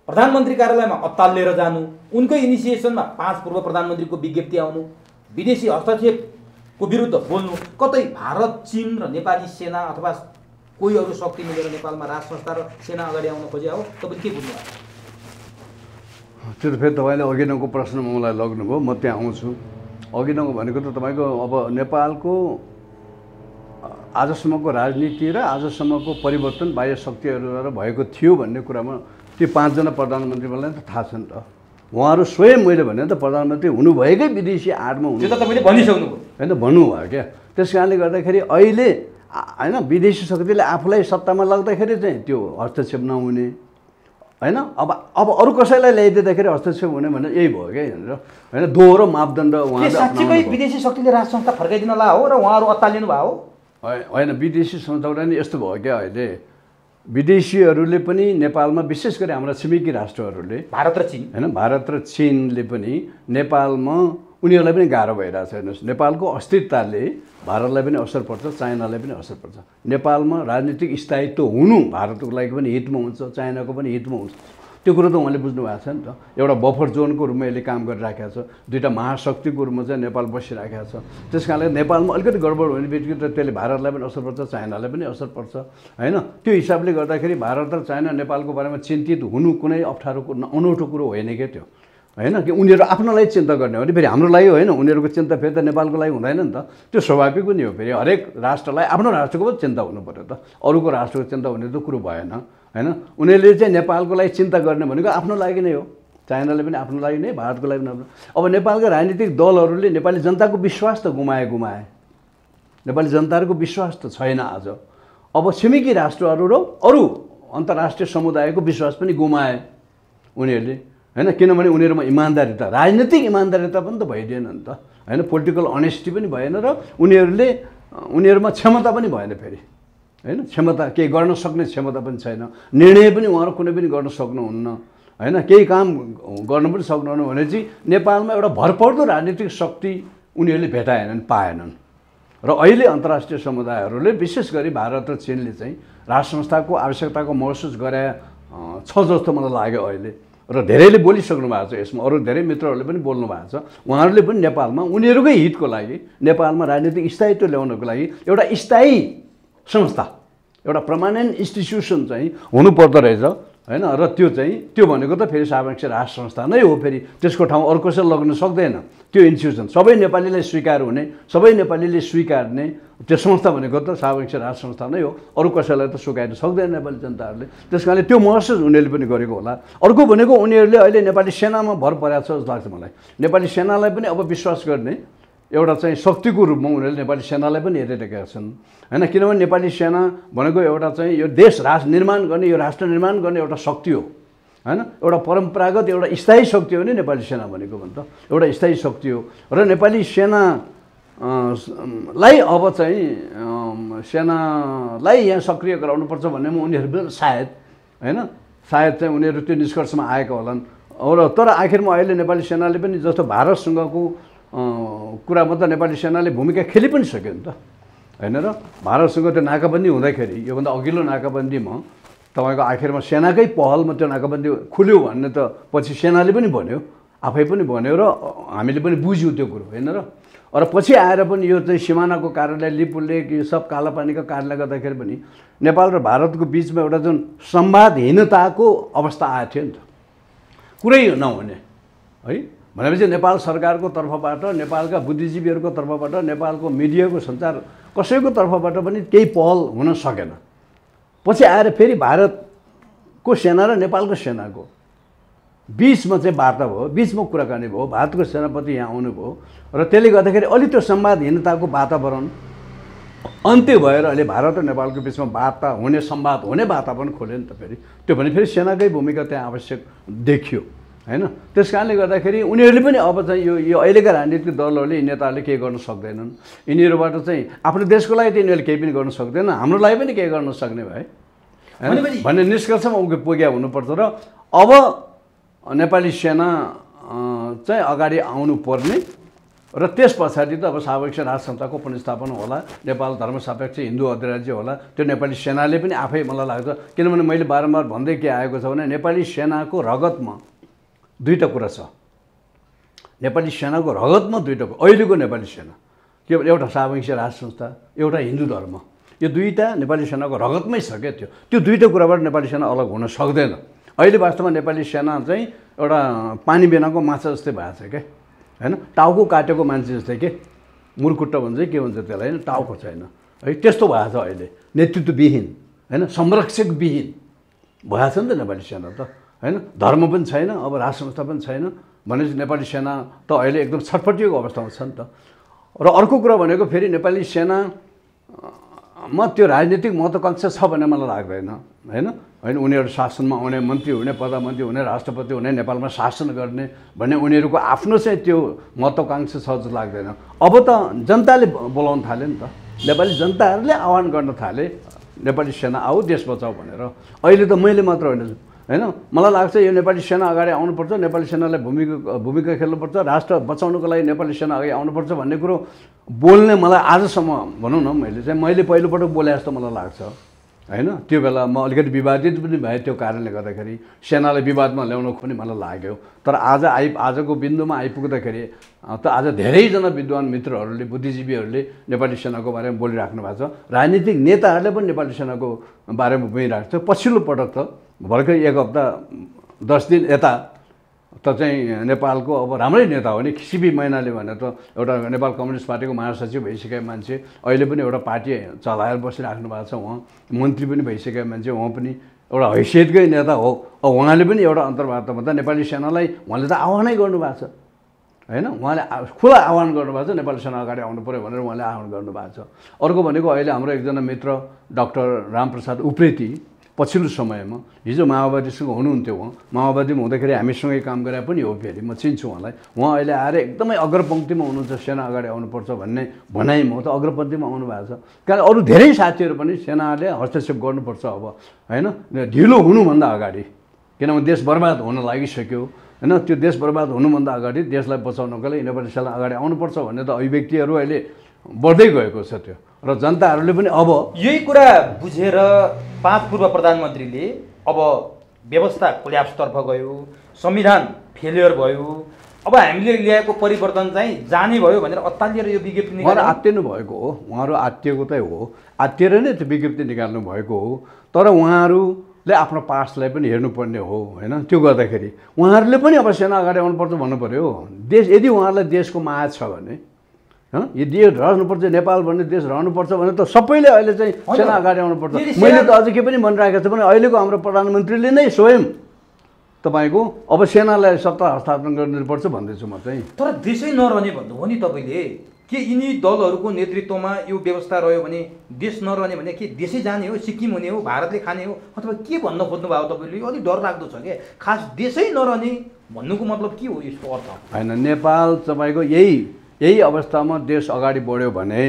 S2: प्रधानमन्त्री कार्यालयमा अत्तालिएर जानु, उनकै इनिसिएसनमा 5 पूर्व प्रधानमन्त्रीको विज्ञप्ति आउनु, विदेशी हस्तक्षेपको विरुद्ध बोल्नु, कतै भारत, चीन र नेपाली सेना अथवा कोही अरू शक्ति मिलेर नेपालमा राज संस्था र सेना अगाडि आउन खोजे हो? तपाईँले के बुझ्नु भएको?
S1: त्यो त फेरि तपाईँले अघि नौको प्रश्नमा मलाई लग्नुभयो, म त्यहाँ आउँछु। अघि नौ भनेको त तपाईँको अब नेपालको आजसम्मको राजनीति र आजसम्मको परिवर्तन बाह्य शक्तिहरूद्वारा भएको थियो भन्ने कुरामा ती 5 जना प्रधानमन्त्रीलाई त थाहा छ नि त। उहाँहरू स्वयं मैले भने त प्रधानमन्त्री हुनुभएकै विदेशी आडमा हुनु,
S2: त्यो त तपाईँले भनिसक्नुभयो
S1: होइन, भन्नुभयो क्या। त्यस कारणले गर्दाखेरि अहिले होइन विदेशी शक्तिले आफूलाई सत्तामा लाग्दाखेरि चाहिँ त्यो हस्तक्षेप नहुने होइन। अब अरू कसैलाई ल्याइदिँदाखेरि हस्तक्षेप हुने भने यही भयो क्या यहाँनिर होइन। दोहोरो मापदण्ड उहाँले
S2: साँच्चीकै विदेशी शक्तिले राज संस्था फर्काइदिन ला हो र उहाँहरू अत्तालिनु भयो
S1: होइन। विदेशी संस्थाबाट नि यस्तो भयो क्या, अहिले विदेशीहरूले पनि नेपालमा विशेष गरी हाम्रा छिमेकी राष्ट्रहरूले
S2: भारत र चीन
S1: होइन, भारत र चीनले पनि नेपालमा उनीहरूलाई पनि गाह्रो भइरहेछ। हेर्नुहोस् नेपालको अस्थिरताले भारतलाई पनि असर पर्छ, चाइनालाई पनि असर पर्छ। नेपालमा राजनीतिक स्थायित्व हुनु भारतको लागि पनि हितमा हुन्छ, चाइनाको पनि हितमा हुन्छ। त्यो कुरो त उहाँले बुझ्नु भएको छ नि त। एउटा बफर जोनको रूपमा यसले काम गरिराखेको छ, दुईवटा महाशक्तिको रूपमा चाहिँ नेपाल बसिराखेको छ। त्यस कारणले नेपालमा अलिकति गडबड हुने बित्तिकै त त्यसले भारतलाई पनि असर पर्छ, चाइनालाई पनि असर पर्छ होइन। त्यो हिसाबले गर्दाखेरि भारत र चाइना नेपालको बारेमा चिन्तित हुनु कुनै अप्ठ्यारो अनौठो कुरो होइन क्या त्यो होइन। कि उनीहरू आफ्नो लागि चिन्ता गर्ने हो भने फेरि हाम्रो लागि होइन, उनीहरूको चिन्ता फेरि त नेपालको लागि हुँदैन नि त। त्यो स्वाभाविक पनि हो। फेरि हरेक राष्ट्रलाई आफ्नो राष्ट्रको पनि चिन्ता हुनु पऱ्यो त, अरूको राष्ट्रको चिन्ता हुने त कुरो भएन होइन। उनीहरूले चाहिँ नेपालको लागि चिन्ता गर्ने भनेको आफ्नो लागि नै हो, चाइनाले पनि आफ्नो लागि नै, भारतको लागि पनि। अब नेपालका राजनीतिक दलहरूले नेपाली जनताको विश्वास त गुमाए, नेपाली जनताहरूको विश्वास त छैन आज। अब छिमेकी राष्ट्रहरू र अरू अन्तर्राष्ट्रिय समुदायको विश्वास पनि गुमाए उनीहरूले होइन। किनभने उनीहरूमा इमान्दारिता, राजनीतिक इमान्दारिता पनि त भइदिएन नि त होइन, पोलिटिकल अनेस्टी पनि भएन र उनीहरूमा क्षमता पनि भएन फेरि होइन। क्षमता केही गर्न सक्ने क्षमता पनि छैन, निर्णय पनि उहाँहरू कुनै पनि गर्न सक्नुहुन्न होइन, केही काम गर्न पनि सक्नुहुन्न भनेपछि नेपालमा एउटा भरपर्दो राजनीतिक शक्ति उनीहरूले भेटाएनन्, पाएनन्। र अहिले अन्तर्राष्ट्रिय समुदायहरूले विशेष गरी भारत र चीनले चाहिँ राष्ट्र संस्थाको आवश्यकताको महसुस गरे छ जस्तो मलाई लाग्यो अहिले। र धेरैले बोलिसक्नु भएको छ यसमा, अरू धेरै मित्रहरूले पनि बोल्नु भएको छ। उहाँहरूले पनि नेपालमा उनीहरूकै हितको लागि, नेपालमा राजनीतिक स्थायित्व ल्याउनको लागि एउटा स्थायी संस्था, एउटा पर्मानेन्ट इन्स्टिट्युसन चाहिँ हुनुपर्दो रहेछ होइन। र त्यो भनेको त फेरि सापेक्ष राष्ट्र संस्था नै हो। फेरि त्यसको ठाउँ अरू कसैले लग्न सक्दैन। त्यो इन्स्टिट्युसन सबै नेपालीलाई स्वीकार हुने, सबै नेपालीले स्वीकार्ने त्यो संस्था भनेको त सापेक्ष राष्ट्र संस्था नै हो, अरू कसैलाई त स्वीकार्न सक्दैन नेपाली जनताहरूले। त्यस कारणले त्यो महसुस उनीहरूले पनि गरेको होला। अर्को भनेको उनीहरूले अहिले नेपाली सेनामा भर परेको छ जस्तो लाग्छ मलाई। नेपाली सेनालाई पनि अब विश्वास गर्ने एउटा चाहिँ शक्तिको रूपमा उनीहरूले नेपाली सेनालाई पनि हेरिरहेका छन् होइन। किनभने नेपाली सेना भनेको एउटा चाहिँ यो देश राष्ट्र निर्माण गर्ने, यो राष्ट्र निर्माण गर्ने एउटा शक्ति हो होइन। एउटा परम्परागत एउटा स्थायी शक्ति हो नि नेपाली सेना भनेको भने त, एउटा स्थायी शक्ति हो। र नेपाली सेनालाई अब चाहिँ सेनालाई यहाँ सक्रिय गराउनुपर्छ भन्नेमा उनीहरू सायद होइन, सायद चाहिँ उनीहरू त्यो निष्कर्षमा आएका होलान्। र तर आखिरमा अहिले नेपाली सेनाले पनि जस्तो भारतसँगको कुरामा त नेपाली सेनाले भूमिका खेलि पनि सक्यो नि त होइन। र भारतसँग त्यो नाकाबन्दी हुँदाखेरि, योभन्दा अघिल्लो नाकाबन्दीमा तपाईँको आखिरमा सेनाकै पहलमा त्यो नाकाबन्दी खुल्यो भन्ने त पछि सेनाले पनि भन्यो, आफै पनि भन्यो र हामीले पनि बुझ्यौँ त्यो कुरो होइन। र पछि आएर पनि यो चाहिँ सिमानाको कार्यालय, लिपुलेख, यो सब कालापानीको कारणले गर्दाखेरि पनि नेपाल र भारतको बिचमा एउटा जुन संवादहीनताको अवस्था आएको थियो नि त, कुरै नहुने है। भनेपछि नेपाल सरकारको तर्फबाट, नेपालका बुद्धिजीवीहरूको तर्फबाट, नेपालको मिडियाको सञ्चार कसैको तर्फबाट पनि केही पहल हुन सकेन। पछि आएर फेरि भारतको सेना र नेपालको सेनाको बिचमा चाहिँ वार्ता भयो, बिचमा कुराकानी भयो, भारतको सेनापति यहाँ आउनुभयो र त्यसले गर्दाखेरि अलि त्यो संवादहीनताको वातावरण अन्त्य भएर अहिले भारत र नेपालको बिचमा वार्ता हुने, संवाद हुने वातावरण खोल्यो नि त फेरि। त्यो भने फेरि सेनाकै भूमिका त्यहाँ आवश्यक देखियो होइन। त्यस कारणले गर्दाखेरि उनीहरूले पनि अब चाहिँ यो अहिलेका राजनीतिक दलहरूले, नेताहरूले केही गर्न सक्दैनन्। यिनीहरूबाट चाहिँ आफ्नो देशको लागि त यिनीहरूले केही पनि गर्न सक्दैन, हाम्रो लागि पनि केही गर्न सक्ने भए भन्ने निष्कर्षमा पुग्या हुनुपर्छ। र अब नेपाली सेना चाहिँ अगाडि आउनुपर्ने र त्यस पछाडि त अब सापेक्ष राष्ट्र संस्थाको पुनर्स्थापना होला, नेपाल धर्मसापेक्ष हिन्दू अधिराज्य होला। त्यो नेपाली सेनाले पनि आफै मलाई लाग्छ, किनभने मैले बारम्बार भन्दै के आएको छ भने नेपाली सेनाको रगतमा दुईवटा कुरा छ। नेपाली सेनाको रगतमा दुईवटा, अहिलेको नेपाली सेना के भने एउटा सापेक्ष राष्ट्र संस्था, एउटा हिन्दू धर्म, यो दुईवटा नेपाली सेनाको रगतमै छ क्या। त्यो दुईवटा कुराबाट नेपाली सेना अलग हुन सक्दैन। अहिले वास्तवमा नेपाली सेना चाहिँ एउटा पानी बिनाको माछा जस्तै भएको छ क्या होइन। टाउको काटेको मान्छे जस्तै के, मुरकुट्टा भन्छ के भन्छ त्यसलाई होइन, टाउको छैन है, त्यस्तो भएको छ अहिले। नेतृत्वविहीन होइन, संरक्षकविहीन भएको छ नि त नेपाली सेना त होइन। धर्म पनि छैन, अब राष्ट्र संस्था पनि छैन भनेपछि नेपाली सेना त अहिले एकदम छटपटिएको अवस्थामा छ नि त। र अर्को कुरा भनेको फेरि नेपाली सेनामा त्यो राजनीतिक महत्त्वाकांक्षा छ भन्ने मलाई लाग्दैन होइन। उनीहरू शासनमा आउने, मन्त्री हुने, प्रधानमन्त्री हुने, राष्ट्रपति हुने, नेपालमा शासन गर्ने भन्ने उनीहरूको आफ्नो चाहिँ त्यो महत्त्वाकांक्षा छ जस्तो लाग्दैन। अब त जनताले बोलाउन थाले नि त, नेपाली जनताहरूले आह्वान गर्न थाले नेपाली सेना आऊ, देश बचाऊ भनेर। अहिले त मैले मात्र होइन, मलाई लाग्छ यो नेपाली सेना अगाडि आउनुपर्छ, नेपाली सेनालाई भूमिका खेल्नुपर्छ, राष्ट्र बचाउनुको लागि नेपाली सेना अगाडि आउनुपर्छ भन्ने कुरो बोल्ने मलाई आजसम्म भनौँ न मैले पहिलोपटक बोले जस्तो मलाई लाग्छ होइन। त्यो बेला म अलिकति विवादित पनि भएँ त्यो कारणले गर्दाखेरि सेनालाई विवादमा ल्याउनु पनि मलाई लाग्यो। तर आजको बिन्दुमा आइपुग्दाखेरि त आज धेरैजना विद्वान मित्रहरूले बुद्धिजीवीहरूले नेपाली सेनाको बारेमा बोलिराख्नु भएको छ। राजनीतिक नेताहरूले पनि नेपाली सेनाको बारेमा बोलिरहेको छ। पछिल्लो पटक त भर्खर 1 हप्ता 10 दिन यता त चाहिँ नेपालको अब राम्रै नेता हो नि सिपी मैनाली भने त एउटा नेपाल कम्युनिस्ट पार्टीको महासचिव भइसकेको मान्छे, अहिले पनि एउटा पार्टी चलाएर बसिराख्नु भएको छ। उहाँ मन्त्री पनि भइसकेको मान्छे, उहाँ पनि एउटा हैसियतकै नेता हो। अब उहाँले पनि एउटा अन्तर्वार्तामा त नेपाली सेनालाई उहाँले त आह्वानै गर्नुभएको छ होइन। उहाँले खुला आह्वान गर्नुभएको छ नेपाली सेना अगाडि आउनु पऱ्यो भनेर उहाँले आह्वान गर्नुभएको छ। अर्को भनेको अहिले हाम्रो एकजना मित्र डाक्टर रामप्रसाद उप्रेती पछिल्लो समयमा हिजो माओवादीसँग हुनुहुन्थ्यो। उहाँ माओवादीमा हुँदाखेरि हामीसँगै काम गरे पनि हो। फेरि म चिन्छु उहाँलाई। उहाँ अहिले आएर एकदमै अग्रपङ्क्तिमा हुनुहुन्छ, सेना अगाडि आउनुपर्छ भन्ने भनाइमा हो त अग्रपङ्क्तिमा आउनु भएको छ। कारण अरू धेरै साथीहरू पनि सेनाले हस्तक्षेप गर्नुपर्छ अब होइन, ढिलो हुनुभन्दा अगाडि, किनभने देश बर्बाद हुन लागिसक्यो होइन। त्यो देश बर्बाद हुनुभन्दा अगाडि देशलाई बचाउनको लागि नेपाली सेना अगाडि आउनुपर्छ भन्ने त अभिव्यक्तिहरू अहिले बढ्दै गएको छ त्यो। र जनताहरूले पनि अब
S2: यही कुरा बुझेर 5 पूर्व प्रधानमन्त्रीले अब व्यवस्था कोल्याप्सतर्फ गयो, संविधान फेलियर भयो, अब हामीले ल्याएको परिवर्तन चाहिँ जाने भयो भनेर अत्तालिएर यो विज्ञप्ति
S1: उहाँहरू आत्तिनु भएको हो। उहाँहरू आत्तिएको त हो, आत्तिएर नै त्यो विज्ञप्ति निकाल्नु भएको हो। तर उहाँहरूले आफ्नो पास्टलाई पनि हेर्नुपर्ने हो होइन। त्यो गर्दाखेरि उहाँहरूले पनि अब सेना अगाडि आउनुपर्छ भन्नु पऱ्यो। देश यदि उहाँहरूलाई देशको माया छ भने यदि रहनुपर्छ, नेपाल भन्ने देश रहनुपर्छ भने त सबैले अहिले चाहिँ सेना अगाडि आउनुपर्छ। मैले त अझ के पनि भनिरहेको छु भने अहिलेको हाम्रो प्रधानमन्त्रीले नै स्वयं तपाईँको अब सेनालाई सत्ता हस्तान्तरण गर्नुपर्छ भन्दैछु म चाहिँ।
S2: तर देशै नरहने भन्नुभयो नि तपाईँले, के यिनी दलहरूको नेतृत्वमा यो व्यवस्था रह्यो भने देश नरहने भने के देशै जाने हो, सिक्किम हुने हो, भारतले खाने हो, अथवा के भन्न खोज्नुभयो तपाईँले? अलिक डर लाग्दो छ क्या, खास देशै नरहने भन्नुको मतलब के हो यसको अर्थ?
S1: होइन, नेपाल तपाईँको यही अवस्थामा देश अगाडि बढ्यो भने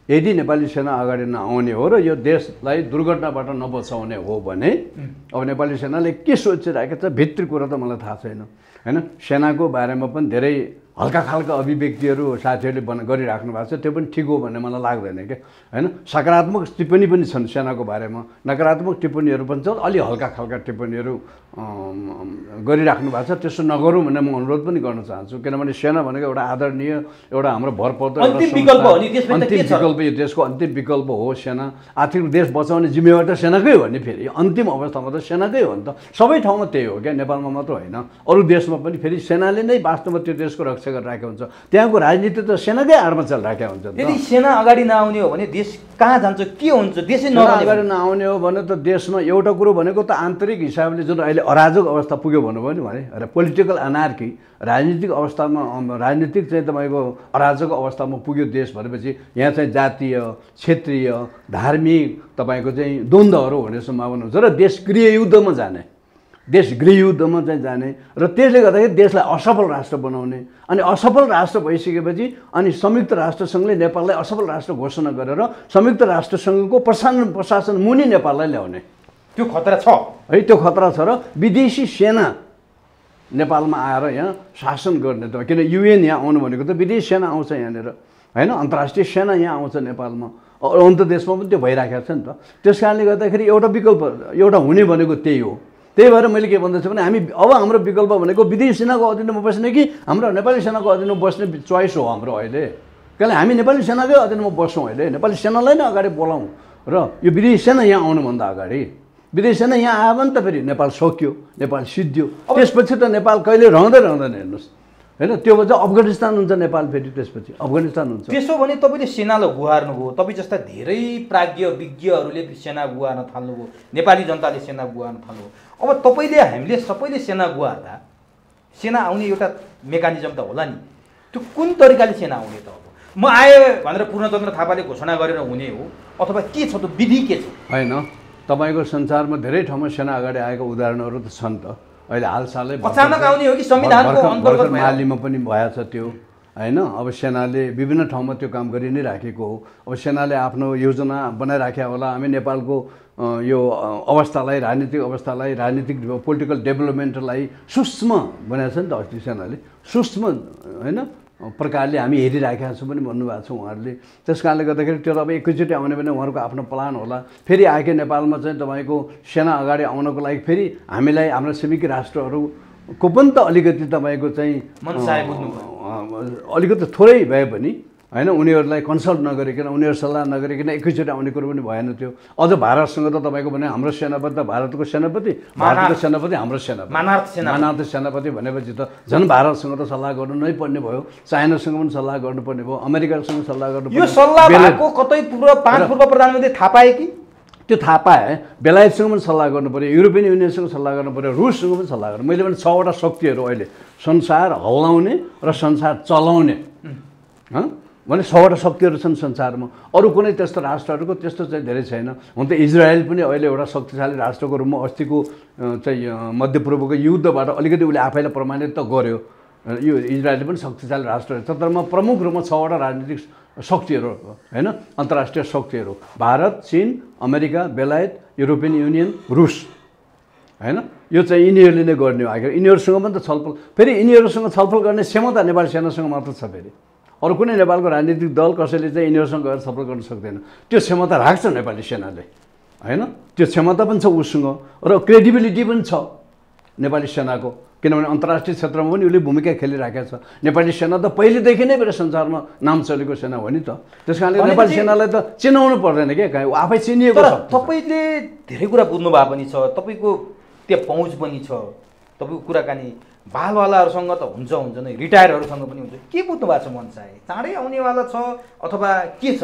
S1: यदि नेपाली सेना अगाडि नआउने हो र यो देशलाई दुर्घटनाबाट नबचाउने हो भने अब नेपाली सेनाले के सोचिरहेको छ भित्री कुरा त मलाई थाहा छैन होइन। सेनाको बारेमा पनि धेरै हल्का खालका अभिव्यक्तिहरू साथीहरूले गरिराख्नु भएको छ, त्यो पनि ठिक हो भन्ने मलाई लाग्दैन क्या होइन। सकारात्मक टिप्पणी पनि छन् सेनाको बारेमा, नकारात्मक टिप्पणीहरू पनि छ, अलि हल्का खालका टिप्पणीहरू गरिराख्नु भएको छ। त्यसो नगरौँ भन्ने म अनुरोध पनि गर्न चाहन्छु, किनभने सेना भनेको एउटा आदरणीय, एउटा हाम्रो भरपर्दो
S2: अन्तिम विकल्प हो नि,
S1: यो देशको अन्तिम विकल्प हो सेना। आखिर देश बचाउने जिम्मेवारी त सेनाकै हो नि। फेरि अन्तिम अवस्थामा त सेनाकै हो नि त, सबै ठाउँमा त्यही हो क्या, नेपालमा मात्र होइन अरू देशमा पनि फेरि सेनाले नै वास्तवमा त्यो देशको रक्षा गरिरहेको हुन्छ। त्यहाँको राजनीति त सेनाकै आडमा चलिरहेको हुन्छ।
S2: यदि सेना अगाडि नआउने हो भने देश कहाँ जान्छ, के हुन्छ? देशै
S1: अगाडि नआउने हो भने त देशमा एउटा कुरो भनेको त आन्तरिक हिसाबले जुन अहिले अराजक अवस्था पुग्यो भन्नुभयो नि भने, पोलिटिकल अनार्की, राजनीतिक अवस्थामा राजनीतिक चाहिँ तपाईँको अराजक अवस्थामा पुग्यो देश भनेपछि यहाँ चाहिँ जातीय, क्षेत्रीय, धार्मिक तपाईँको चाहिँ द्वन्द्वहरू हुने सम्भावना हुन्छ र देश गृहयुद्धमा जाने, देश गृहयुद्धमा चाहिँ जाने र त्यसले गर्दाखेरि देशलाई असफल राष्ट्र बनाउने। अनि असफल राष्ट्र भइसकेपछि अनि संयुक्त राष्ट्रसङ्घले नेपाललाई असफल राष्ट्र घोषणा गरेर संयुक्त राष्ट्रसङ्घको प्रशासन मुनि नेपाललाई ल्याउने
S2: त्यो खतरा छ
S1: है। त्यो खतरा छ र विदेशी सेना नेपालमा आएर यहाँ शासन गर्ने त, किन युएन यहाँ आउनु भनेको त विदेशी सेना आउँछ यहाँनिर होइन, अन्तर्राष्ट्रिय सेना यहाँ आउँछ नेपालमा। अन्त देशमा पनि त्यो भइराखेको छ नि त। त्यस कारणले गर्दाखेरि एउटा विकल्प एउटा हुने भनेको त्यही हो। त्यही भएर मैले के भन्दैछु भने हामी अब हाम्रो विकल्प भनेको विदेशी सेनाको अधीनमा बस्ने कि हाम्रो नेपाली सेनाको अधीनमा बस्ने चोइस हो हाम्रो अहिले। किनभने हामी नेपाली सेनाकै अधीनमा बस्छौँ अहिले, नेपाली सेनालाई नै अगाडि बोलाउँ र यो विदेशी सेना यहाँ आउनुभन्दा अगाडि विदेशी सेना यहाँ आयो भने त फेरि नेपाल सकियो, नेपाल सिद्धियो। त्यसपछि त नेपाल कहिले रहँदैन हेर्नुहोस् होइन। त्यो भन्छ अफगानिस्तान हुन्छ नेपाल, फेरि त्यसपछि अफगानिस्तान हुन्छ।
S2: त्यसो भने तपाईँले सेनालाई गुहार्नुभयो, तपाईँ जस्ता धेरै प्राज्ञ विज्ञहरूले सेना गुहार्न थाल्नुभयो, नेपाली जनताले सेना गुहार्न थाल्नुभयो। अब तपाईँले हामीले सबैले सेना गुहार्दा सेना आउने एउटा मेकानिजम त होला नि, त्यो कुन तरिकाले सेना आउने त? अब म आएँ भनेर पूर्णचन्द्र थापाले घोषणा गरेर हुने हो अथवा के छ त, विधि के छ?
S1: होइन, तपाईँको संसारमा धेरै ठाउँमा सेना अगाडि आएको उदाहरणहरू त छन् त। अहिले हालसालै
S2: अचानक आउने हो कि संविधानको अन्तर्गत?
S1: मालीमा पनि भएछ त्यो होइन। अब सेनाले विभिन्न ठाउँमा त्यो काम गरि नै राखेको हो। अब सेनाले आफ्नो योजना बनाइराखेको होला। हामी नेपालको यो अवस्थालाई, राजनीतिक अवस्थालाई, राजनीतिक पोलिटिकल डेभलपमेन्टलाई सूक्ष्म बनाएको छ नि त अस्ति सेनाले, सूक्ष्म होइन प्रकारले हामी हेरिराखेका छौँ पनि भन्नुभएको छ उहाँहरूले। त्यस कारणले गर्दाखेरि त्यो अब एकैचोटि आउने भने उहाँहरूको आफ्नो प्लान होला। फेरि आएकै नेपालमा चाहिँ तपाईँको सेना अगाडि आउनको लागि फेरि हामीलाई हाम्रो छिमेकी राष्ट्रहरूको पनि त अलिकति तपाईँको चाहिँ अलिकति थोरै भए पनि होइन उनीहरूलाई कन्सल्ट नगरिकन उनीहरू सल्लाह नगरिकन एकैचोटि आउने कुरो पनि भएन त्यो। अझ भारतसँग त तपाईँको भने हाम्रो सेनापति त भारतको सेनापति, भारतको सेनापति हाम्रो सेनापति, मानार्थ सेनापति भनेपछि त झन् भारतसँग त सल्लाह गर्नु नै पर्ने भयो, चाइनासँग पनि सल्लाह गर्नुपर्ने भयो, अमेरिकासँग सल्लाह गर्नु
S2: यो सल्लाह भएको कतै पूर्व प्रधानमन्त्री थाहा पाए कि
S1: त्यो थाहा पाए। बेलायतसँग पनि सल्लाह गर्नु पऱ्यो, युरोपियन युनियनसँग सल्लाह गर्नु पऱ्यो, रुससँग पनि सल्लाह गर्नु। मैले भने 6वटा शक्तिहरू अहिले संसार हल्लाउने र संसार चलाउने भने 6वटा शक्तिहरू छन् संसारमा। अरू कुनै त्यस्तो राष्ट्रहरूको त्यस्तो चाहिँ धेरै छैन। हुन त इजरायल पनि अहिले एउटा शक्तिशाली राष्ट्रको रूपमा अस्तिको चाहिँ मध्यपूर्वको युद्धबाट अलिकति उसले आफैलाई प्रमाणित त गर्यो। यो इजरायल पनि शक्तिशाली राष्ट्र छ, तर प्रमुख रूपमा 6वटा राजनीतिक शक्तिहरू होइन अन्तर्राष्ट्रिय शक्तिहरू भारत, चीन, अमेरिका, बेलायत, युरोपियन युनियन, रुस होइन। यो चाहिँ यिनीहरूले नै गर्ने हो। आखिर यिनीहरूसँग पनि त छलफल, फेरि यिनीहरूसँग छलफल गर्ने क्षमता नेपाली सेनासँग मात्र छ। फेरि अरू कुनै नेपालको राजनीतिक दल कसैले चाहिँ यिनीहरूसँग गएर छलफल गर्न सक्दैन। त्यो क्षमता राख्छ नेपाली सेनाले होइन। त्यो क्षमता पनि छ उसँग र क्रेडिबिलिटी पनि छ नेपाली सेनाको, किनभने अन्तर्राष्ट्रिय क्षेत्रमा पनि उसले भूमिका खेलिराखेको छ। नेपाली सेना त पहिलेदेखि नै मेरो संसारमा नाम चलेको सेना हो नि त। त्यस कारणले नेपाली सेनालाई त चिनाउनु पर्दैन क्या, कहीँ आफै चिनिएको छ।
S2: तपाईँले धेरै कुरा बुझ्नु भएको पनि छ, तपाईँको त्यो पहुँच पनि छ, तपाईँको कुराकानी बालवालाहरूसँग त हुन्छ नै, रिटायरहरूसँग पनि हुन्छ। के बुझ्नु भएको छ मन चाहिँ चाँडै आउनेवाला छ अथवा के छ?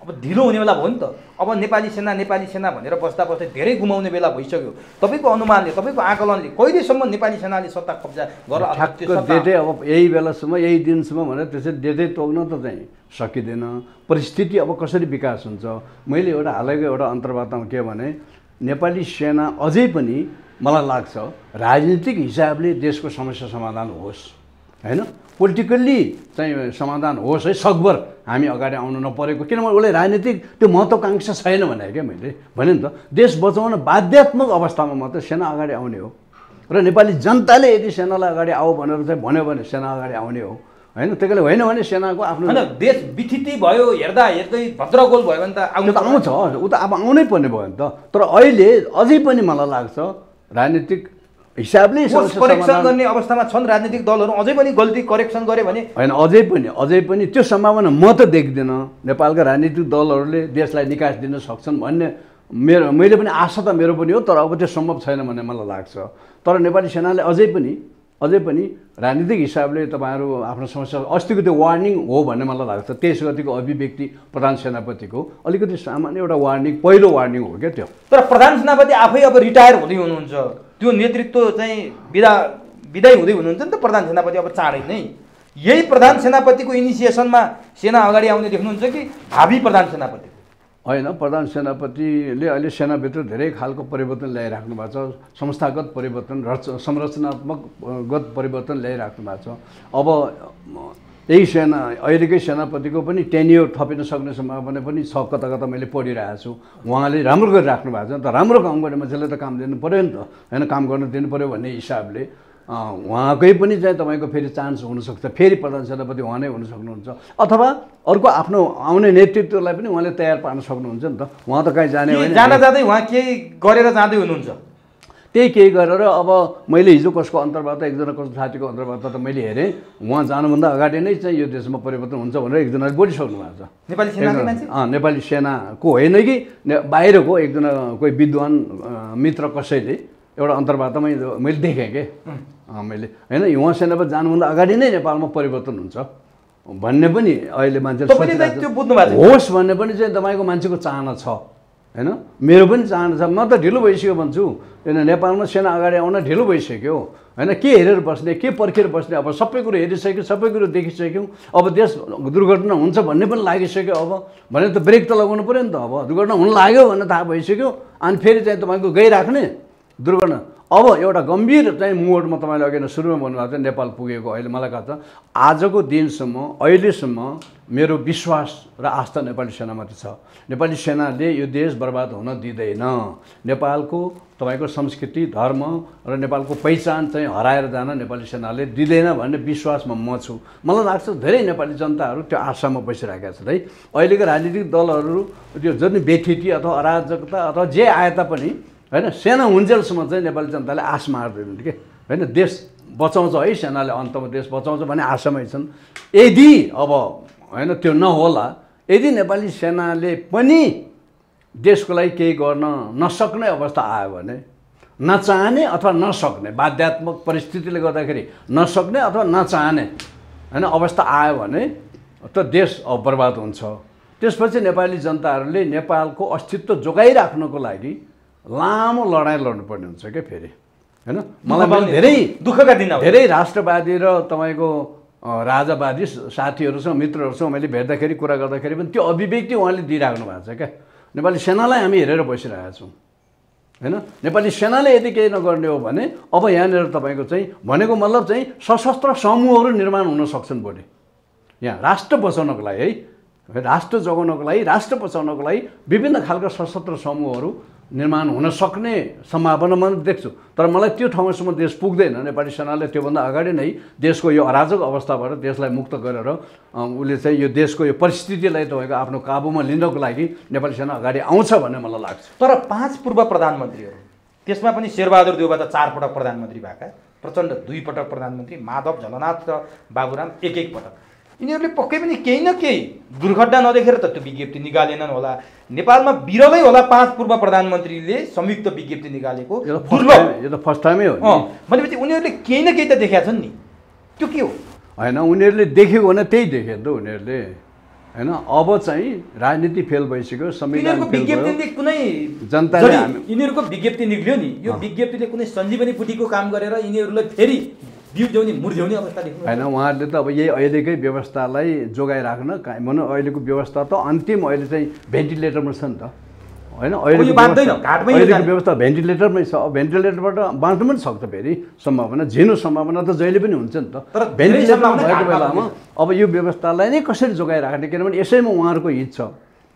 S2: अब ढिलो हुनेवाला भयो नि त। अब नेपाली सेना भनेर बस्दा धेरै गुमाउने बेला भइसक्यो। तपाईँको अनुमानले, तपाईँको आकलनले कहिलेसम्म नेपाली सेनाले सत्ता कब्जा गरेर
S1: डेटै अब यही बेलासम्म यही दिनसम्म भनेर त्यसरी डेटै तोक्न त चाहिँ सकिँदैन। परिस्थिति अब कसरी विकास हुन्छ। मैले एउटा हालैको एउटा अन्तर्वार्तामा के भने नेपाली सेना अझै पनि मलाई लाग्छ राजनीतिक हिसाबले देशको समस्या समाधान होस् होइन, पोलिटिकल्ली चाहिँ समाधान होस् है, सकभर हामी अगाडि आउनु नपरेको। किनभने उसले राजनीतिक त्यो महत्त्वकांक्षा छैन भने क्या मैले भने नि त। देश बचाउन बाध्यात्मक अवस्थामा मात्रै सेना अगाडि आउने हो र नेपाली जनताले यदि सेनालाई अगाडि आऊ भनेर चाहिँ भन्यो भने सेना अगाडि आउने हो होइन। त्यसले होइन भने सेनाको आफ्नो
S2: होइन देश विथिति भयो, हेर्दै भद्रगोल भयो भने त
S1: आउँछ, ऊ त अब आउनै पर्ने भयो नि त। तर अहिले अझै पनि मलाई लाग्छ राजनीतिक हिसाबले
S2: करेक्सन गर्ने अवस्थामा छन् राजनीतिक दलहरू। अझै पनि गल्ती करेक्सन गरे भने
S1: होइन, अझै पनि त्यो सम्भावना म त देख्दिनँ। नेपालका राजनीतिक दलहरूले देशलाई निकास दिन सक्छन् भन्ने मैले पनि आशा त मेरो पनि हो, तर अब त्यो सम्भव छैन भन्ने मलाई लाग्छ। तर नेपाली सेनाले अझै पनि राजनीतिक हिसाबले तपाईँहरू आफ्नो समस्या अस्तिको त्यो वार्निङ हो भन्ने मलाई लाग्छ। 23 गतिको अभिव्यक्ति प्रधान सेनापतिको अलिकति सामान्य एउटा वार्निङ, पहिलो वार्निङ हो क्या त्यो।
S2: तर प्रधान सेनापति आफै अब रिटायर हुँदै हुनुहुन्छ, त्यो नेतृत्व चाहिँ विदाई हुँदै हुनुहुन्छ नि त प्रधान सेनापति अब चाँडै नै। यही प्रधान सेनापतिको इनिसिएसनमा सेना अगाडि आउने देख्नुहुन्छ कि भावी प्रधान सेनापति?
S1: होइन, प्रधान सेनापतिले अहिले सेनाभित्र धेरै खालको परिवर्तन ल्याइराख्नु भएको छ। संस्थागत परिवर्तन, संरचनात्मकगत परिवर्तन ल्याइराख्नु भएको छ। अब यही सेना अहिलेकै सेनापतिको पनि टेन्योर थपिन सक्ने सम्भावना पनि छ, कता कता मैले पढिरहेको छु। उहाँले राम्रो गरिराख्नु भएको छ नि त। राम्रो काम गर्ने मान्छेले त काम दिनु पऱ्यो नि त होइन, काम गर्न दिनु पऱ्यो भन्ने हिसाबले उहाँकै पनि चाहिँ तपाईँको फेरि चान्स हुनसक्छ, फेरि प्रधान सेनापति उहाँ नै हुन सक्नुहुन्छ, अथवा अर्को आफ्नो आउने नेतृत्वलाई पनि उहाँले तयार पार्न सक्नुहुन्छ नि त। उहाँ त कहीँ जाने होइन,
S2: जाँदै उहाँ केही गरेर जाँदै हुनुहुन्छ।
S1: त्यही केही गरेर अब मैले हिजो कसको अन्तर्वार्ता, एकजना कसको साथीको अन्तर्वार्ता त मैले हेरेँ, उहाँ जानुभन्दा अगाडि नै चाहिँ यो देशमा परिवर्तन हुन्छ भनेर एकजनाले बोलिसक्नु भएको छ। नेपाली सेनाको होइन कि बाहिरको एकजना कोही विद्वान मित्र कसैले एउटा अन्तर्वार्तामा मैले देखेँ कि मैले होइन, युवा सेनापति जानुभन्दा अगाडि नै नेपालमा परिवर्तन हुन्छ भन्ने पनि अहिले मान्छेले होस् भन्ने पनि चाहिँ तपाईँको मान्छेको चाहना छ होइन। मेरो पनि चाहना छ। म त ढिलो भइसक्यो भन्छु, किन नेपालमा सेना अगाडि आउन ढिलो भइसक्यो होइन। के हेरेर बस्ने, के पर्खेर बस्ने, अब सबै कुरो हेरिसक्यो, सबै कुरो देखिसक्यौँ। अब देश दुर्घटना हुन्छ भन्ने पनि लागिसक्यो। अब भने त ब्रेक त लगाउनु पऱ्यो नि त। अब दुर्घटना हुन लाग्यो भन्ने थाहा भइसक्यो, अनि फेरि चाहिँ तपाईँको गइराख्ने दुर्घटना। अब एउटा गम्भीर चाहिँ मोडमा तपाईँले अघि नै सुरुमा भन्नुभएको थियो नेपाल पुगेको अहिले मलाई कहाँ छ आजको दिनसम्म अहिलेसम्म मेरो विश्वास र आस्था नेपाली सेनामाथि छ। नेपाली सेनाले यो देश बर्बाद हुन दिँदैन। नेपालको तपाईँको संस्कृति धर्म र नेपालको पहिचान चाहिँ हराएर जान नेपाली सेनाले दिँदैन भन्ने विश्वासमा म छु। मलाई लाग्छ धेरै नेपाली जनताहरू त्यो आशामा बसिरहेका छन् है। अहिलेको राजनीतिक दलहरू त्यो जुन व्यथिति अथवा अराजकता अथवा जे आए तापनि होइन सेना हुन्जेलसम्म चाहिँ नेपाली जनताले आश मार्दैनन् के होइन। देश बचाउँछ है सेनाले अन्तमा देश बचाउँछ भन्ने आशामै छन्। यदि अब होइन त्यो नहोला यदि नेपाली सेनाले पनि देशको लागि केही गर्न नसक्ने अवस्था आयो भने नचाहने अथवा नसक्ने बाध्यात्मक परिस्थितिले गर्दाखेरि नसक्ने अथवा नचाहने होइन अवस्था आयो भने त देश अब बर्बाद हुन्छ। त्यसपछि नेपाली जनताहरूले नेपालको अस्तित्व जोगाइराख्नको लागि लामो लडाइँ लड्नुपर्ने हुन्छ क्या फेरि होइन। मलाई धेरै
S2: दुःखका दिन
S1: धेरै राष्ट्रवादी र तपाईँको राजावादी साथीहरूसँग मित्रहरूसँग मैले भेट्दाखेरि कुरा गर्दाखेरि पनि त्यो अभिव्यक्ति उहाँले दिइराख्नु भएको छ क्या। नेपाली सेनालाई हामी हेरेर बसिरहेका छौँ होइन। नेपाली सेनाले यदि केही नगर्ने हो भने अब यहाँनिर तपाईँको चाहिँ भनेको मतलब चाहिँ सशस्त्र समूहहरू निर्माण हुन सक्छन् भोलि यहाँ राष्ट्र बचाउनको लागि है राष्ट्र जोगाउनको लागि राष्ट्र बचाउनको लागि विभिन्न खालका सशस्त्र समूहहरू निर्माण हुन सक्ने सम्भावना म देख्छु। तर मलाई त्यो ठाउँसम्म देश पुग्दैन। नेपाली सेनाले त्योभन्दा अगाडि नै देशको यो अराजक अवस्थाबाट देशलाई मुक्त गरेर उसले चाहिँ यो देशको यो परिस्थितिलाई तपाईँको आफ्नो काबुमा लिनको लागि नेपाली सेना अगाडि आउँछ भन्ने मलाई लाग्छ।
S2: तर 5 पूर्व प्रधानमन्त्रीहरू त्यसमा पनि शेरबहादुर देउबा त 4 पटक प्रधानमन्त्री भएका, प्रचण्ड 2 पटक प्रधानमन्त्री, माधव झलनाथ र बाबुराम 1 पटक। यिनीहरूले पक्कै पनि केही न केही दुर्घटना नदेखेर त त्यो विज्ञप्ति निकालेनन् होला। नेपालमा बिरलै होला 5 पूर्व प्रधानमन्त्रीले संयुक्त विज्ञप्ति निकालेको
S1: यो त फर्स्ट टाइमै हो
S2: भनेपछि उनीहरूले केही न केही त देखेका छन् नि। त्यो के हो
S1: होइन उनीहरूले देखेको भने त्यही देखे त उनीहरूले होइन। अब चाहिँ राजनीति फेल भइसक्यो संविधान
S2: विज्ञप्तिले कुनै
S1: जनताले
S2: यिनीहरूको विज्ञप्ति निक्ल्यो नि यो विज्ञप्तिले कुनै सञ्जीवनी बुटीको काम गरेर यिनीहरूलाई फेरि बिउज्याउने मुर्झ्याउने अवस्था देख्नु
S1: होइन। उहाँहरूले त अब यही अहिलेकै व्यवस्थालाई जोगाइराख्न भनौँ अहिलेको व्यवस्था त अन्तिम अहिले चाहिँ भेन्टिलेटरमा छ नि त होइन। अहिलेको व्यवस्था भेन्टिलेटरमै छ। अब भेन्टिलेटरबाट बाँच्नु पनि सक्छ फेरि सम्भावना झिनो सम्भावना त जहिले पनि हुन्छ नि त।
S2: तर
S1: भेन्टिलेटर भएको बेलामा अब यो व्यवस्थालाई नै कसरी जोगाइराख्ने किनभने यसैमा उहाँहरूको हित छ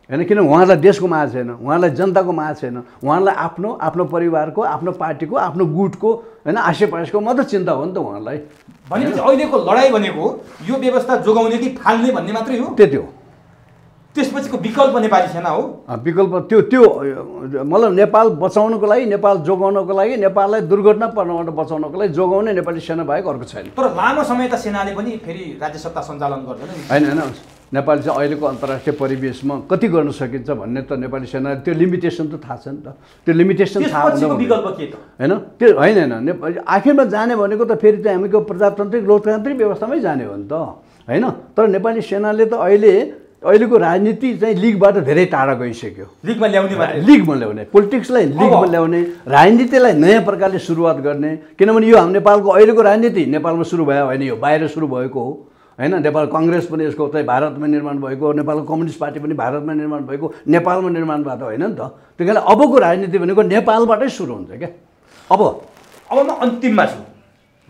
S1: होइन। किन उहाँलाई देशको माया छैन, उहाँलाई जनताको माया छैन, उहाँलाई आफ्नो परिवारको आफ्नो पार्टीको आफ्नो गुटको होइन आसेपासेको मात्र चिन्ता हो नि त उहाँलाई।
S2: भनेपछि अहिलेको लडाइँ भनेको यो व्यवस्था जोगाउने कि फाल्ने भन्ने मात्रै हो।
S1: त्यति हो।
S2: त्यसपछिको विकल्प नेपाली सेना हो।
S1: विकल्प त्यो मतलब नेपाल बचाउनको लागि नेपाल जोगाउनको लागि नेपाललाई दुर्घटना पर्नबाट बचाउनको लागि जोगाउने नेपाली सेना बाहेक अर्को छैन।
S2: तर लामो समय त सेनाले पनि फेरि राज्य सत्ता सञ्चालन गर्दैन
S1: होइन होइन। नेपाल चाहिँ अहिलेको अन्तर्राष्ट्रिय परिवेशमा कति गर्न सकिन्छ भन्ने त नेपाली सेना त्यो लिमिटेसन त थाहा छ नि त। त्यो लिमिटेसन थाहा
S2: विकल्प के त होइन
S1: त्यो होइन। आखिरमा जाने भनेको त फेरि चाहिँ हामीको प्रजातान्त्रिक लोकतान्त्रिक व्यवस्थामै जाने हो नि त होइन। तर नेपाली सेनाले त अहिलेको राजनीति चाहिँ लिगबाट धेरै टाढा गइसक्यो।
S2: लिगमा
S1: ल्याउने पोलिटिक्सलाई लिगमा ल्याउने राजनीतिलाई नयाँ प्रकारले सुरुवात गर्ने। किनभने यो हाम्रो नेपालको अहिलेको राजनीति नेपालमा सुरु भयो होइन, यो बाहिर सुरु भएको हो होइन। नेपाल कङ्ग्रेस पनि यसको चाहिँ भारतमा निर्माण भएको, नेपालको कम्युनिस्ट पार्टी पनि भारतमा निर्माण भएको, नेपालमा निर्माण भएको होइन नि त। त्यही कारण अबको राजनीति भनेको नेपालबाटै सुरु हुन्छ क्या। अब
S2: म अन्तिममा छु।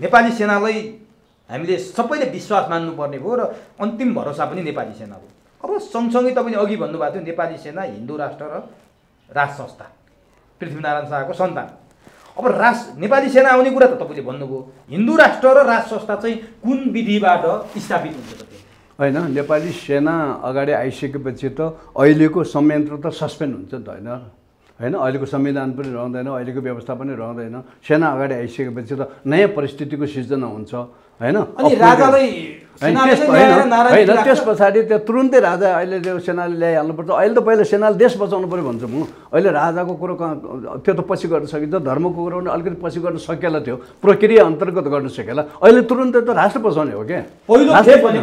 S2: नेपाली सेनालाई हामीले सबैले विश्वास मान्नुपर्ने भयो र अन्तिम भरोसा पनि नेपाली सेना हो। अब सँगसँगै तपाईँले अघि भन्नुभएको थियो नेपाली सेना हिन्दू राष्ट्र र राज संस्था पृथ्वीनारायण शाहको सन्तान। अब नेपाली सेना आउने कुरा त तपाईँले भन्नुभयो। हिन्दू राष्ट्र र राज संस्था चाहिँ कुन विधिबाट स्थापित हुन्छ त?
S1: होइन नेपाली सेना अगाडि आइसकेपछि त अहिलेको संयन्त्र त सस्पेन्ड हुन्छ नि त होइन। अहिलेको संविधान पनि रहँदैन, अहिलेको व्यवस्था पनि रहँदैन। सेना अगाडि आइसकेपछि त नयाँ परिस्थितिको सिर्जना हुन्छ होइन।
S2: अनि राजालाई
S1: होइन त्यस पछाडि त्यो तुरुन्तै राजा अहिले त्यो सेनाले ल्याइहाल्नुपर्छ। अहिले त पहिला सेनाले देश बचाउनु पऱ्यो भन्छु म। अहिले राजाको कुरो त्यो त पछि गर्न सकिन्छ, धर्मको कुरो पनि अलिकति पछि गर्न सकेला थियो, प्रक्रिया अन्तर्गत गर्न सकेला। अहिले तुरुन्तै त राष्ट्र बचाउने हो क्या।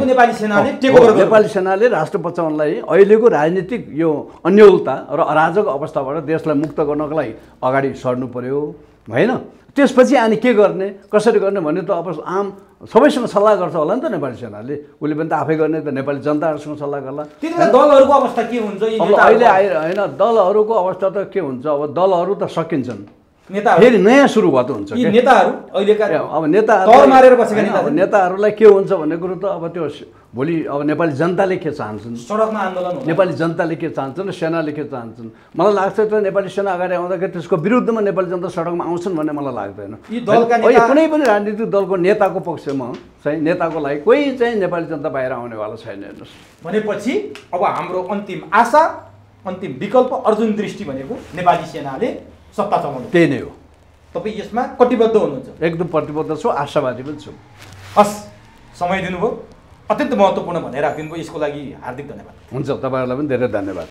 S1: नेपाली सेनाले राष्ट्र बचाउनलाई अहिलेको राजनीतिक यो अन्योलता र अराजक अवस्थाबाट देशलाई मुक्त गर्नको लागि अगाडि सर्नु पऱ्यो होइन। त्यसपछि अनि के गर्ने कसरी गर्ने भन्ने त अब आम सबैसँग सल्लाह गर्छ होला नि त नेपाली सेनाले। उसले पनि त आफै गर्ने त नेपाली जनताहरूसँग सल्लाह गर्ला।
S2: दलहरूको अवस्था के हुन्छ
S1: अब अहिले होइन दलहरूको अवस्था त के हुन्छ। अब दलहरू त सकिन्छन्
S2: नेताहरू
S1: फेरि नयाँ सुरुवात हुन्छ
S2: यी
S1: के।
S2: नेताहरू अहिलेका
S1: अब नेताहरू
S2: तौर मारेर बसेका
S1: अब
S2: नेताहरू
S1: नेताहरूलाई के हुन्छ भन्ने कुरो त अब त्यो भोलि अब नेपाली जनताले के चाहन्छन्,
S2: सडकमा आन्दोलन होला।
S1: नेपाली जनताले के चाहन्छन् र सेनाले के चाहन्छन्। मलाई लाग्छ त नेपाली सेना अगाडि आउँदाखेरि त्यसको विरुद्धमा नेपाली जनता सडकमा आउँछन् भन्ने मलाई लाग्दैन।
S2: यी दलका
S1: अहिले
S2: नेता-
S1: कुनै पनि राजनीतिक दलको नेताको पक्षमा चाहिँ नेताको लागि कोही चाहिँ नेपाली जनता बाहिर आउनेवाला छैन। हेर्नुहोस्,
S2: भनेपछि अब हाम्रो अन्तिम आशा, अन्तिम विकल्प अर्जुन दृष्टि भनेको नेपाली सेनाले सत्ता चलाउनु।
S1: त्यही नै हो।
S2: तपाईँ यसमा कटिबद्ध हुनुहुन्छ?
S1: एकदम प्रतिबद्ध छु, आशावादी पनि छु।
S2: हस्, समय दिनुभयो, अत्यन्त महत्त्वपूर्ण भनेर राखिदिनु भयो, यसको लागि हार्दिक धन्यवाद।
S1: हुन्छ, तपाईँहरूलाई पनि धेरै धन्यवाद।